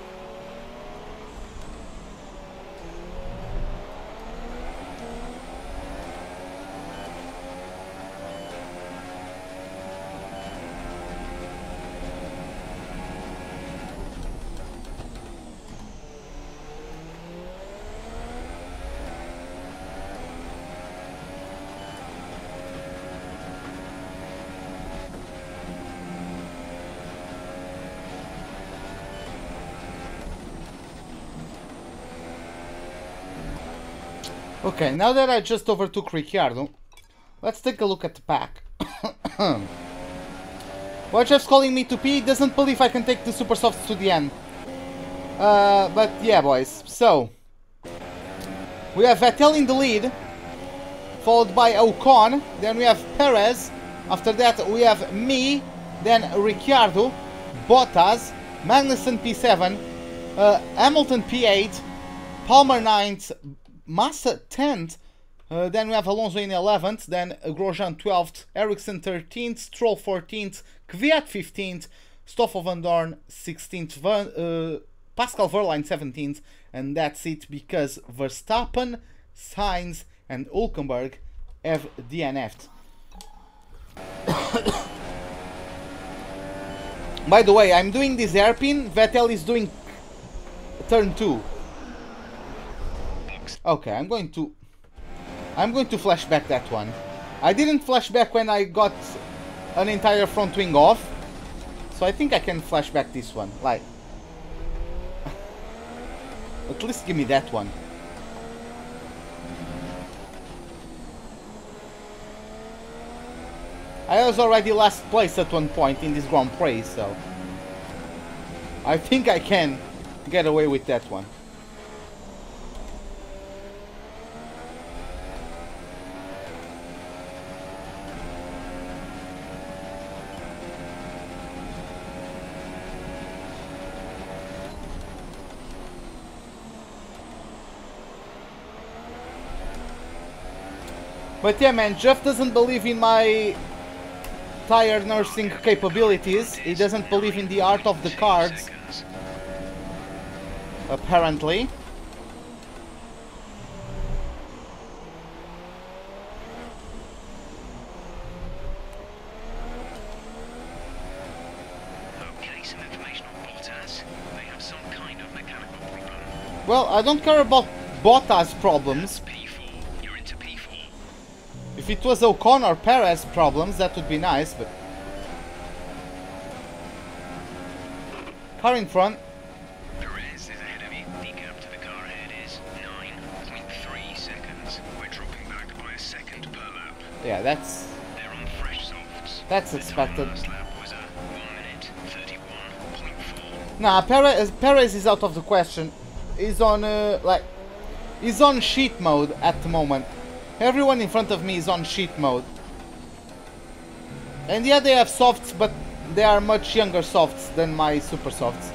Speaker 1: Okay, now that I just overtook Ricciardo, let's take a look at the pack. Wojciech's calling me to pee, doesn't believe I can take the super softs to the end. But yeah, boys, so we have Vettel in the lead, followed by Ocon, then we have Perez, after that we have me, then Ricciardo, Bottas, Magnussen P7, Hamilton P8, Palmer 9th, Massa 10th, then we have Alonso in 11th, then Grosjean 12th, Ericsson 13th, Stroll 14th, Kvyat 15th, Stoffel van Dorn 16th, Pascal Wehrlein 17th, and that's it because Verstappen, Sainz and Hülkenberg have DNF'd. By the way, I'm doing this hairpin, Vettel is doing turn 2. Okay, I'm going to flashback that one. I didn't flashback when I got an entire front wing off, So I think I can flash back this one. Like, at least give me that one. I was already last place at one point in this Grand Prix, so I think I can get away with that one. But yeah, man, Jeff doesn't believe in my tire nursing capabilities. He doesn't believe in the art of the cards, apparently.
Speaker 4: Okay, some information on Bottas. They have some kind of mechanical problem.
Speaker 1: Well, I don't care about Bottas problems.
Speaker 4: P4, you're into P4.
Speaker 1: If it was Ocon or Perez problems, that would be nice, but... Car in front.
Speaker 4: Perez is ahead of you. The gap to the car ahead is 9.3 seconds. We're dropping back by a second per lap.
Speaker 1: Yeah, that's
Speaker 4: They're on fresh softs.
Speaker 1: that's
Speaker 4: The
Speaker 1: expected.
Speaker 4: time last lap was a 1 minute 31.4.
Speaker 1: Nah, Perez is out of the question. He's on he's on sheet mode at the moment. Everyone in front of me is on sheet mode. And yeah, they have softs, but they are much younger softs than my super softs.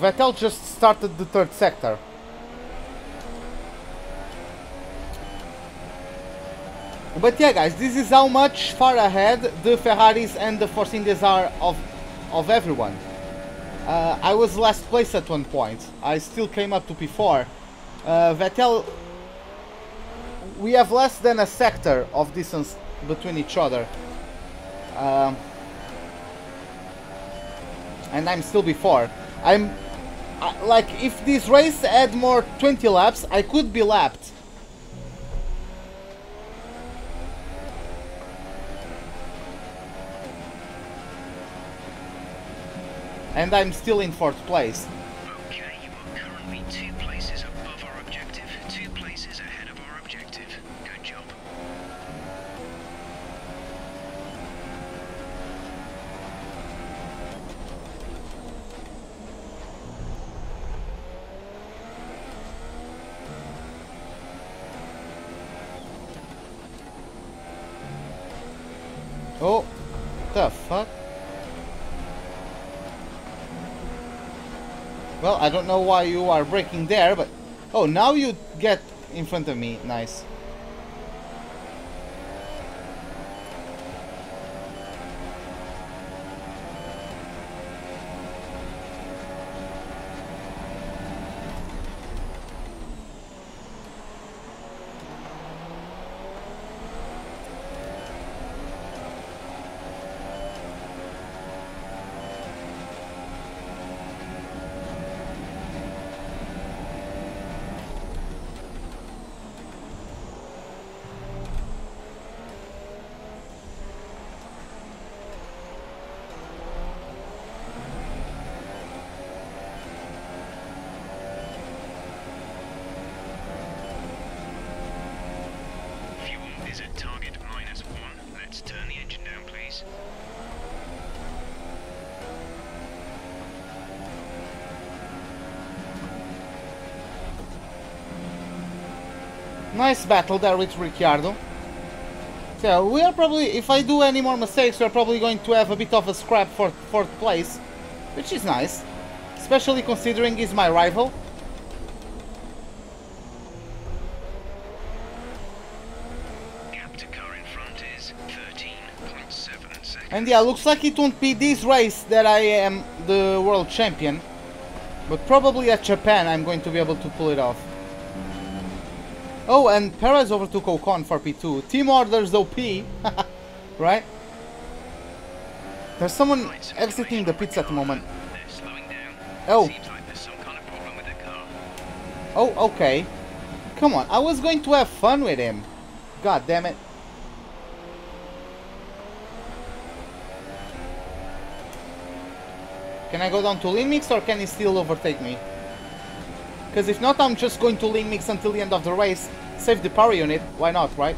Speaker 1: Vettel just started the third sector. But yeah, guys, this is how much far ahead the Ferraris and the Force Indias are of everyone. I was last place at one point. I still came up to P4. Vettel, we have less than a sector of distance between each other. And I'm still before. Like, if this race had more 20 laps, I could be lapped. And I'm still in 4th place.
Speaker 4: Okay, you are currently 2 places above our objective, 2 places ahead of our objective. Good job.
Speaker 1: Oh, the fuck? Well, I don't know why you are braking there, but... Oh, now you get in front of me. Nice.
Speaker 4: Fuel is at target -1. Let's turn the engine down, please.
Speaker 1: Nice battle there with Ricciardo. So we are probably, if I do any more mistakes, we're probably going to have a bit of a scrap for 4th place, which is nice, especially considering he's my rival.
Speaker 4: Gap to car in front is 13.7 seconds.
Speaker 1: And yeah, looks like it won't be this race that I am the world champion, but probably at Japan I'm going to be able to pull it off. Oh, and Perez overtook Ocon for P2. Team orders OP. Right? There's someone exiting the pits at the moment.
Speaker 4: They're slowing down.
Speaker 1: Oh.
Speaker 4: Seems like there's some kind of problem with their car.
Speaker 1: Oh, okay. Come on, I was going to have fun with him. God damn it. Can I go down to lean mix or can he still overtake me? Because if not, I'm just going to lean mix until the end of the race. Save the power unit. Why not, right?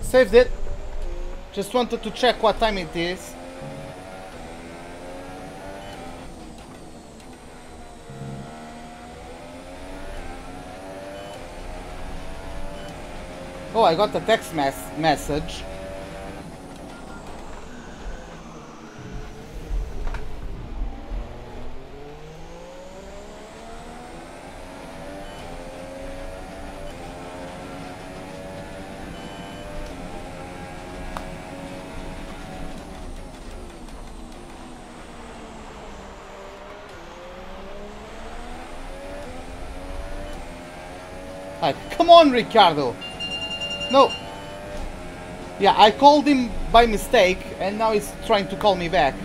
Speaker 1: Saved it. Just wanted to check what time it is. Oh, I got a text message. Like, come on, Ricardo. No. Yeah, I called him by mistake, and now he's trying to call me back.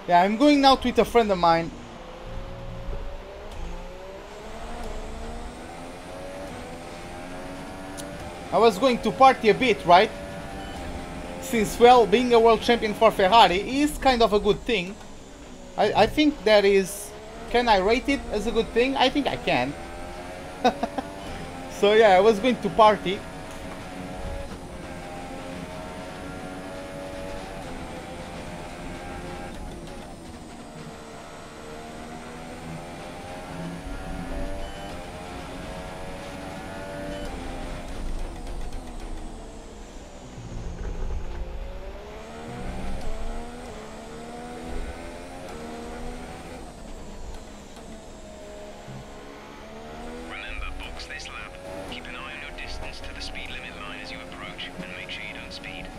Speaker 1: Yeah, I'm going out with a friend of mine. I was going to party a bit, right? Since, well, being a world champion for Ferrari is kind of a good thing. I think that is... Can I rate it as a good thing? I think I can. So yeah, I was going to party.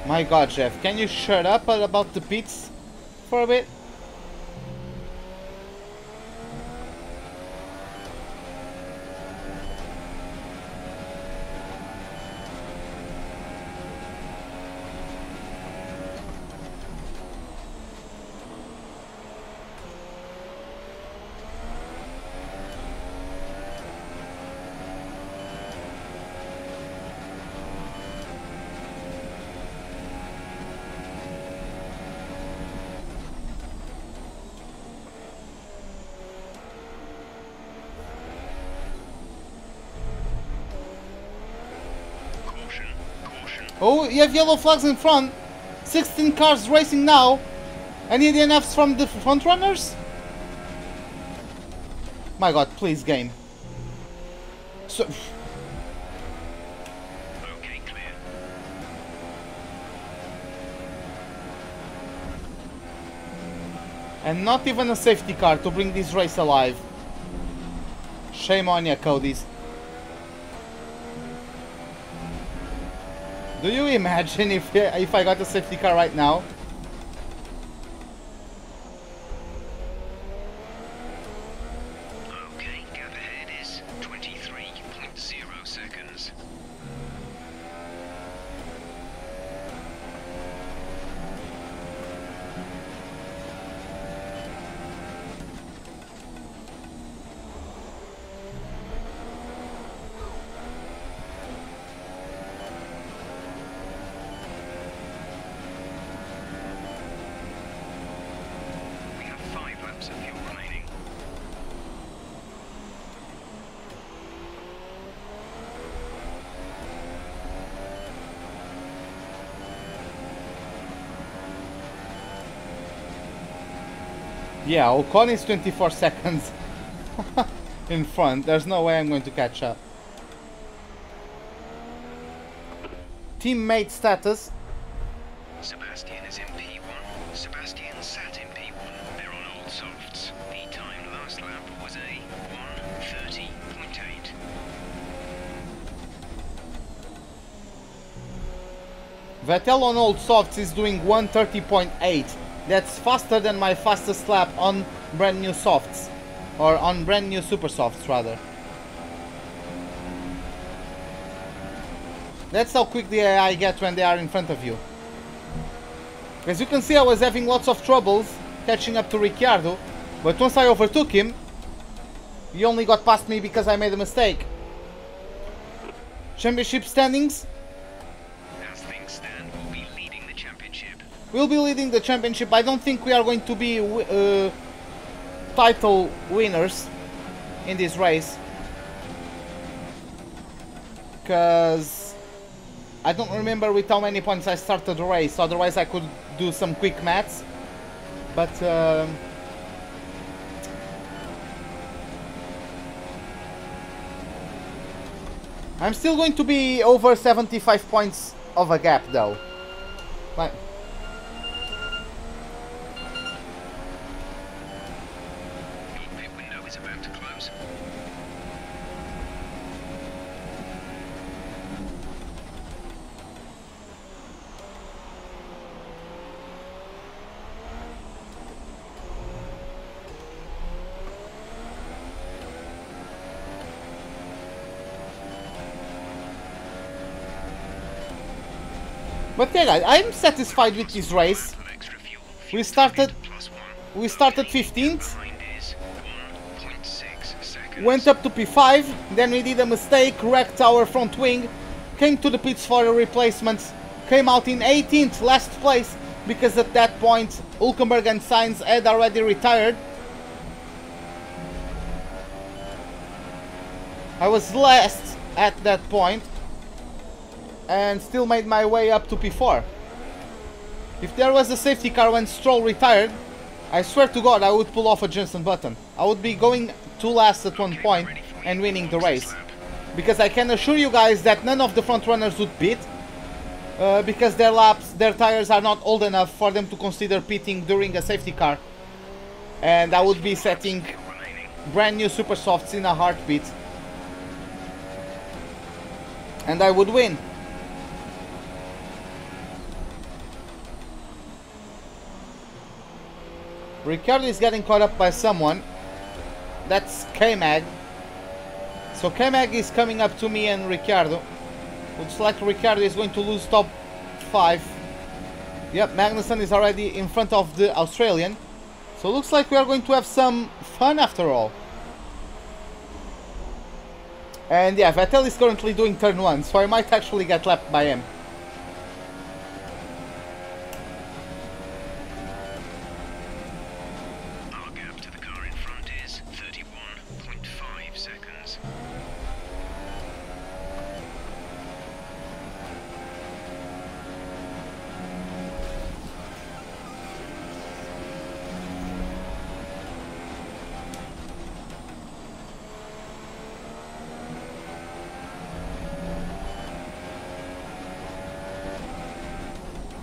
Speaker 1: My god, Jeff, can you shut up about the pits for a bit? Oh, you have yellow flags in front. 16 cars racing now. Any DNFs from the front runners? My god, please, game. So...
Speaker 4: Okay, clear.
Speaker 1: And not even a safety car to bring this race alive. Shame on ya, Cody's. Do you imagine if I got a safety car right now?
Speaker 4: Okay, gap ahead is 23.0 seconds.
Speaker 1: Yeah, Ocon is 24 seconds in front. There's no way I'm going to catch up. Teammate status.
Speaker 4: Sebastian is in P1. Sebastian sat in P1. They're on old softs. The time last lap was a 1:30.8.
Speaker 1: Vettel on old softs is doing 1:30.8. That's faster than my fastest lap on brand new softs. Or on brand new super softs rather. That's how quick the AI get when they are in front of you. As you can see, I was having lots of troubles catching up to Ricciardo, but once I overtook him, he only got past me because I made a mistake. Championship standings.
Speaker 4: As things stand, we'll be leading the championship.
Speaker 1: We'll be leading the championship. I don't think we are going to be title winners in this race, because I don't remember with how many points I started the race, otherwise I could do some quick maths, but I'm still going to be over 75 points of a gap though. Like,
Speaker 4: Your pit window is about to close.
Speaker 1: but yeah, guys, I'm satisfied with this race.
Speaker 4: Some extra fuel.
Speaker 1: We started
Speaker 4: +1.
Speaker 1: 15th,
Speaker 4: Behind is 1.6 seconds.
Speaker 1: went up to P5, then we did a mistake, wrecked our front wing, came to the pits for a replacement, came out in 18th, last place, because at that point Hülkenberg and Sainz had already retired. I was last at that point and still made my way up to P4. If there was a safety car when Stroll retired, I swear to God I would pull off a Jensen Button. I would be going to last at one point and winning the race. Because I can assure you guys that none of the front runners would pit, because their tires are not old enough for them to consider pitting during a safety car. And I would be setting brand new super softs in a heartbeat. And I would win. Ricciardo is getting caught up by someone. That's K-Mag. So K-Mag is coming up to me and Ricciardo. Looks like Ricciardo is going to lose top 5. Yep, Magnussen is already in front of the Australian. So looks like we are going to have some fun after all. And yeah, Vettel is currently doing turn 1, so I might actually get lapped by him.
Speaker 4: Our gap to the car in front is 31.5 seconds.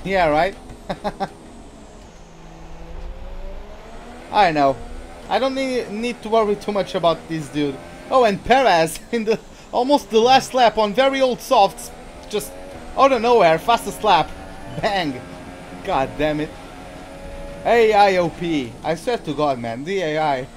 Speaker 1: Yeah, right? I know. I don't need to worry too much about this dude. Oh, and Perez in the almost the last lap on very old softs, just out of nowhere, fastest lap. Bang! God damn it. AIOP. I swear to God, man, the AI.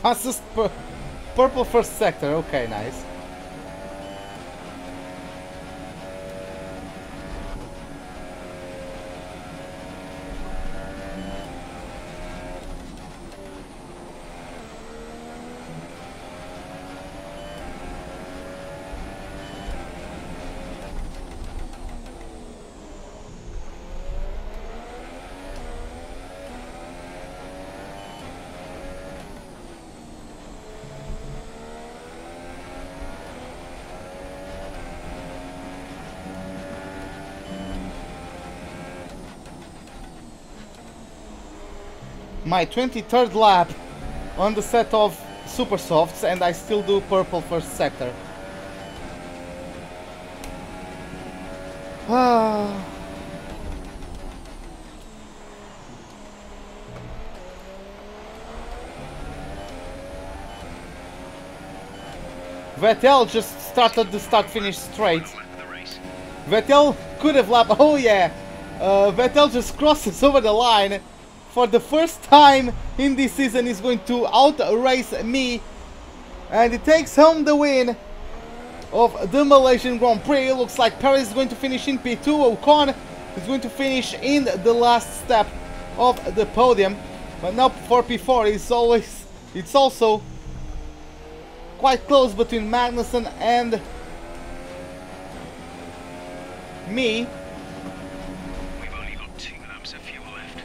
Speaker 1: Fastest purple first sector. Okay, nice. My 23rd lap on the set of super softs, and I still do purple first sector. Vettel just started the start-finish straight. Vettel could have lapped. Oh yeah, Vettel just crosses over the line. For the first time in this season, he's going to out-race me, and he takes home the win of the Malaysian Grand Prix. Looks like Perez is going to finish in P2. Ocon is going to finish in the last step of the podium. But now for P4, it's also quite close between Magnussen and me.
Speaker 4: We've only got 2 laps of fuel left.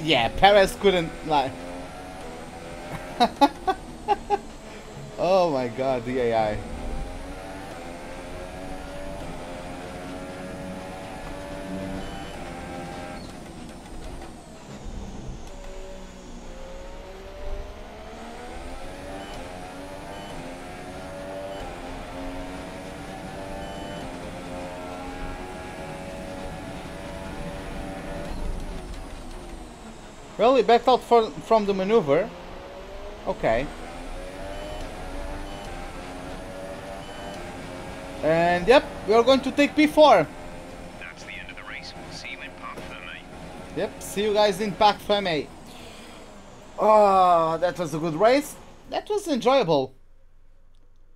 Speaker 1: Yeah, Perez couldn't like. Oh my god, the AI. Well, he backed out from the maneuver. Okay. And yep, we are going to take P4.
Speaker 4: That's the end of the race. We'll see you in Parc Fermé.
Speaker 1: Yep, see you guys in Parc Fermé. Oh, that was a good race. That was enjoyable.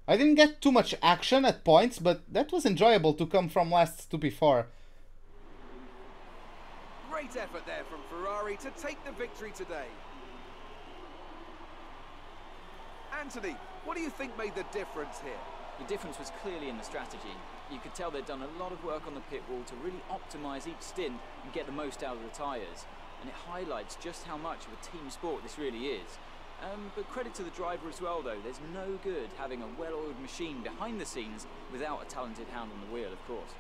Speaker 1: I didn't get too much action at points, but that was enjoyable to come from last to P4.
Speaker 2: Great effort there from Ferrari to take the victory today. Anthony, what do you think made the difference here?
Speaker 3: The difference was clearly in the strategy. You could tell they'd done a lot of work on the pit wall to really optimise each stint and get the most out of the tyres. And it highlights just how much of a team sport this really is. But credit to the driver as well, though. There's no good having a well-oiled machine behind the scenes without a talented hand on the wheel, of course.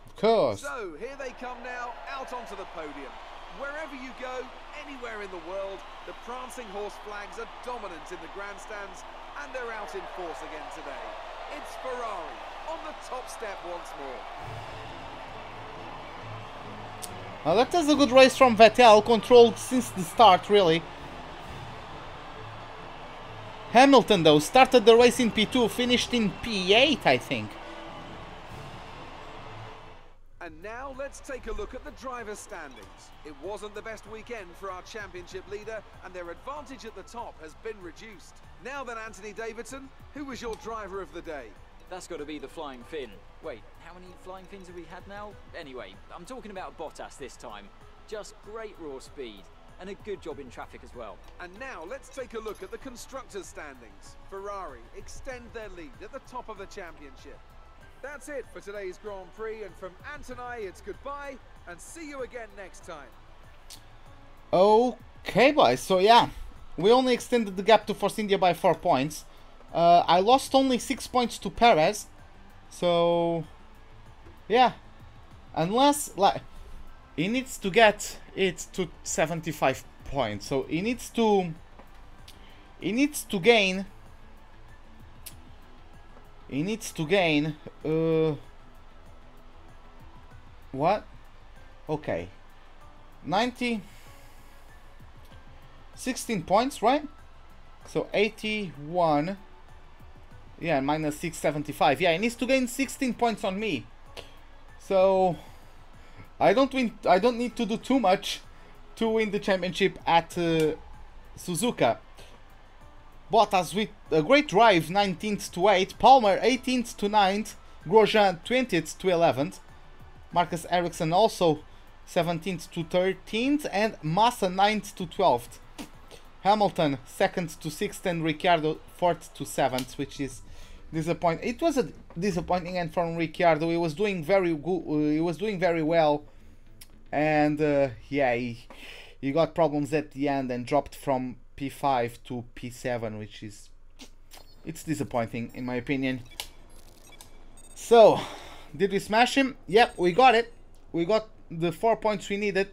Speaker 1: Of course.
Speaker 2: So, here they come now, out onto the podium. Wherever you go, anywhere in the world, the prancing horse flags are dominant in the grandstands, and they're out in force again today. It's Ferrari on the top step once more.
Speaker 1: Well, that was a good race from Vettel, controlled since the start, really. Hamilton, though, started the race in P2, finished in P8, I think.
Speaker 2: And now let's take a look at the driver's standings. It wasn't the best weekend for our championship leader, and their advantage at the top has been reduced. Now then, Anthony Davidson, who was your driver of the day?
Speaker 3: That's got to be the Flying Finn. Wait, how many Flying Fins have we had now? Anyway, I'm talking about Bottas this time. Just great raw speed, and a good job in traffic as well.
Speaker 2: And now let's take a look at the constructors' standings. Ferrari extend their lead at the top of the championship. That's it for today's Grand Prix, and from Ant and I, it's goodbye, and see you again next time.
Speaker 1: Okay, boys, so yeah, we only extended the gap to Force India by 4 points. I lost only 6 points to Perez, so yeah, unless, like, he needs to get it to 75 points, so he needs to gain. He needs to gain, what? Okay, 90, 16 points, right? So 81. Yeah, minus 675. Yeah, he needs to gain 16 points on me. So I don't need to do too much to win the championship at Suzuka. Bottas with a great drive, 19th to 8th. Palmer 18th to 9th. Grosjean 20th to 11th. Marcus Ericsson also 17th to 13th, and Massa 9th to 12th. Hamilton 2nd to 6th, and Ricciardo 4th to 7th, which is disappointing. It was a disappointing end from Ricciardo. He was doing very good. He was doing very well, and yeah, he got problems at the end and dropped from P5 to P7, which is it's disappointing in my opinion. So, did we smash him? Yep, we got it. We got the 4 points we needed.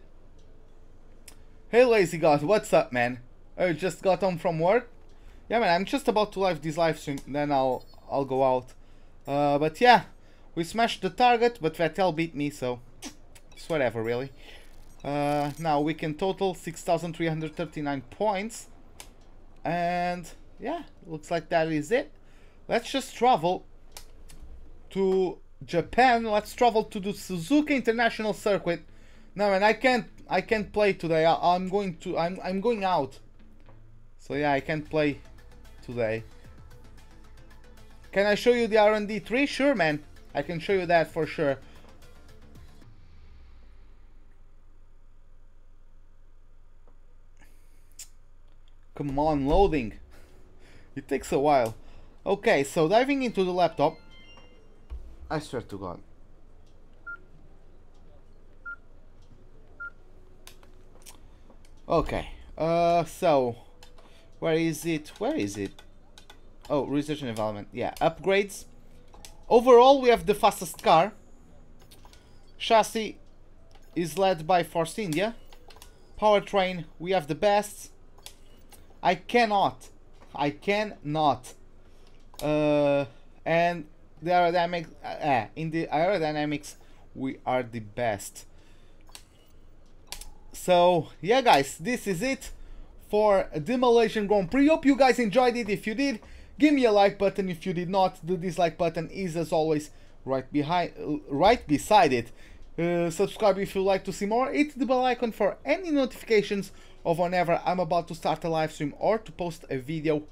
Speaker 1: Hey Lazy God, what's up, man? I just got home from work. Yeah, man, I'm just about to live this live stream, then I'll go out. But yeah, we smashed the target, but Vettel beat me, so it's whatever, really. Now we can total 6,339 points, and yeah, looks like that is it. Let's just travel to Japan. Let's travel to the Suzuka International Circuit. No, man, I can't play today. I'm going out. So yeah, I can't play today. Can I show you the R&D 3? Sure, man. I can show you that for sure. Come on, loading. It takes a while. Okay, so diving into the laptop. I swear to God. Okay. So where is it? Where is it? Oh, research and development. Yeah, upgrades. Overall, we have the fastest car. Chassis is led by Force India. Powertrain, we have the best. I cannot. And the aerodynamics, in the aerodynamics, we are the best. So yeah, guys, this is it for the Malaysian Grand Prix. Hope you guys enjoyed it. If you did, give me a like button. If you did not, the dislike button is as always right beside it. Subscribe if you like to see more. Hit the bell icon for any notifications of whenever I'm about to start a live stream or to post a video.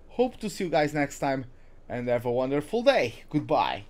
Speaker 1: Hope to see you guys next time, and have a wonderful day. Goodbye.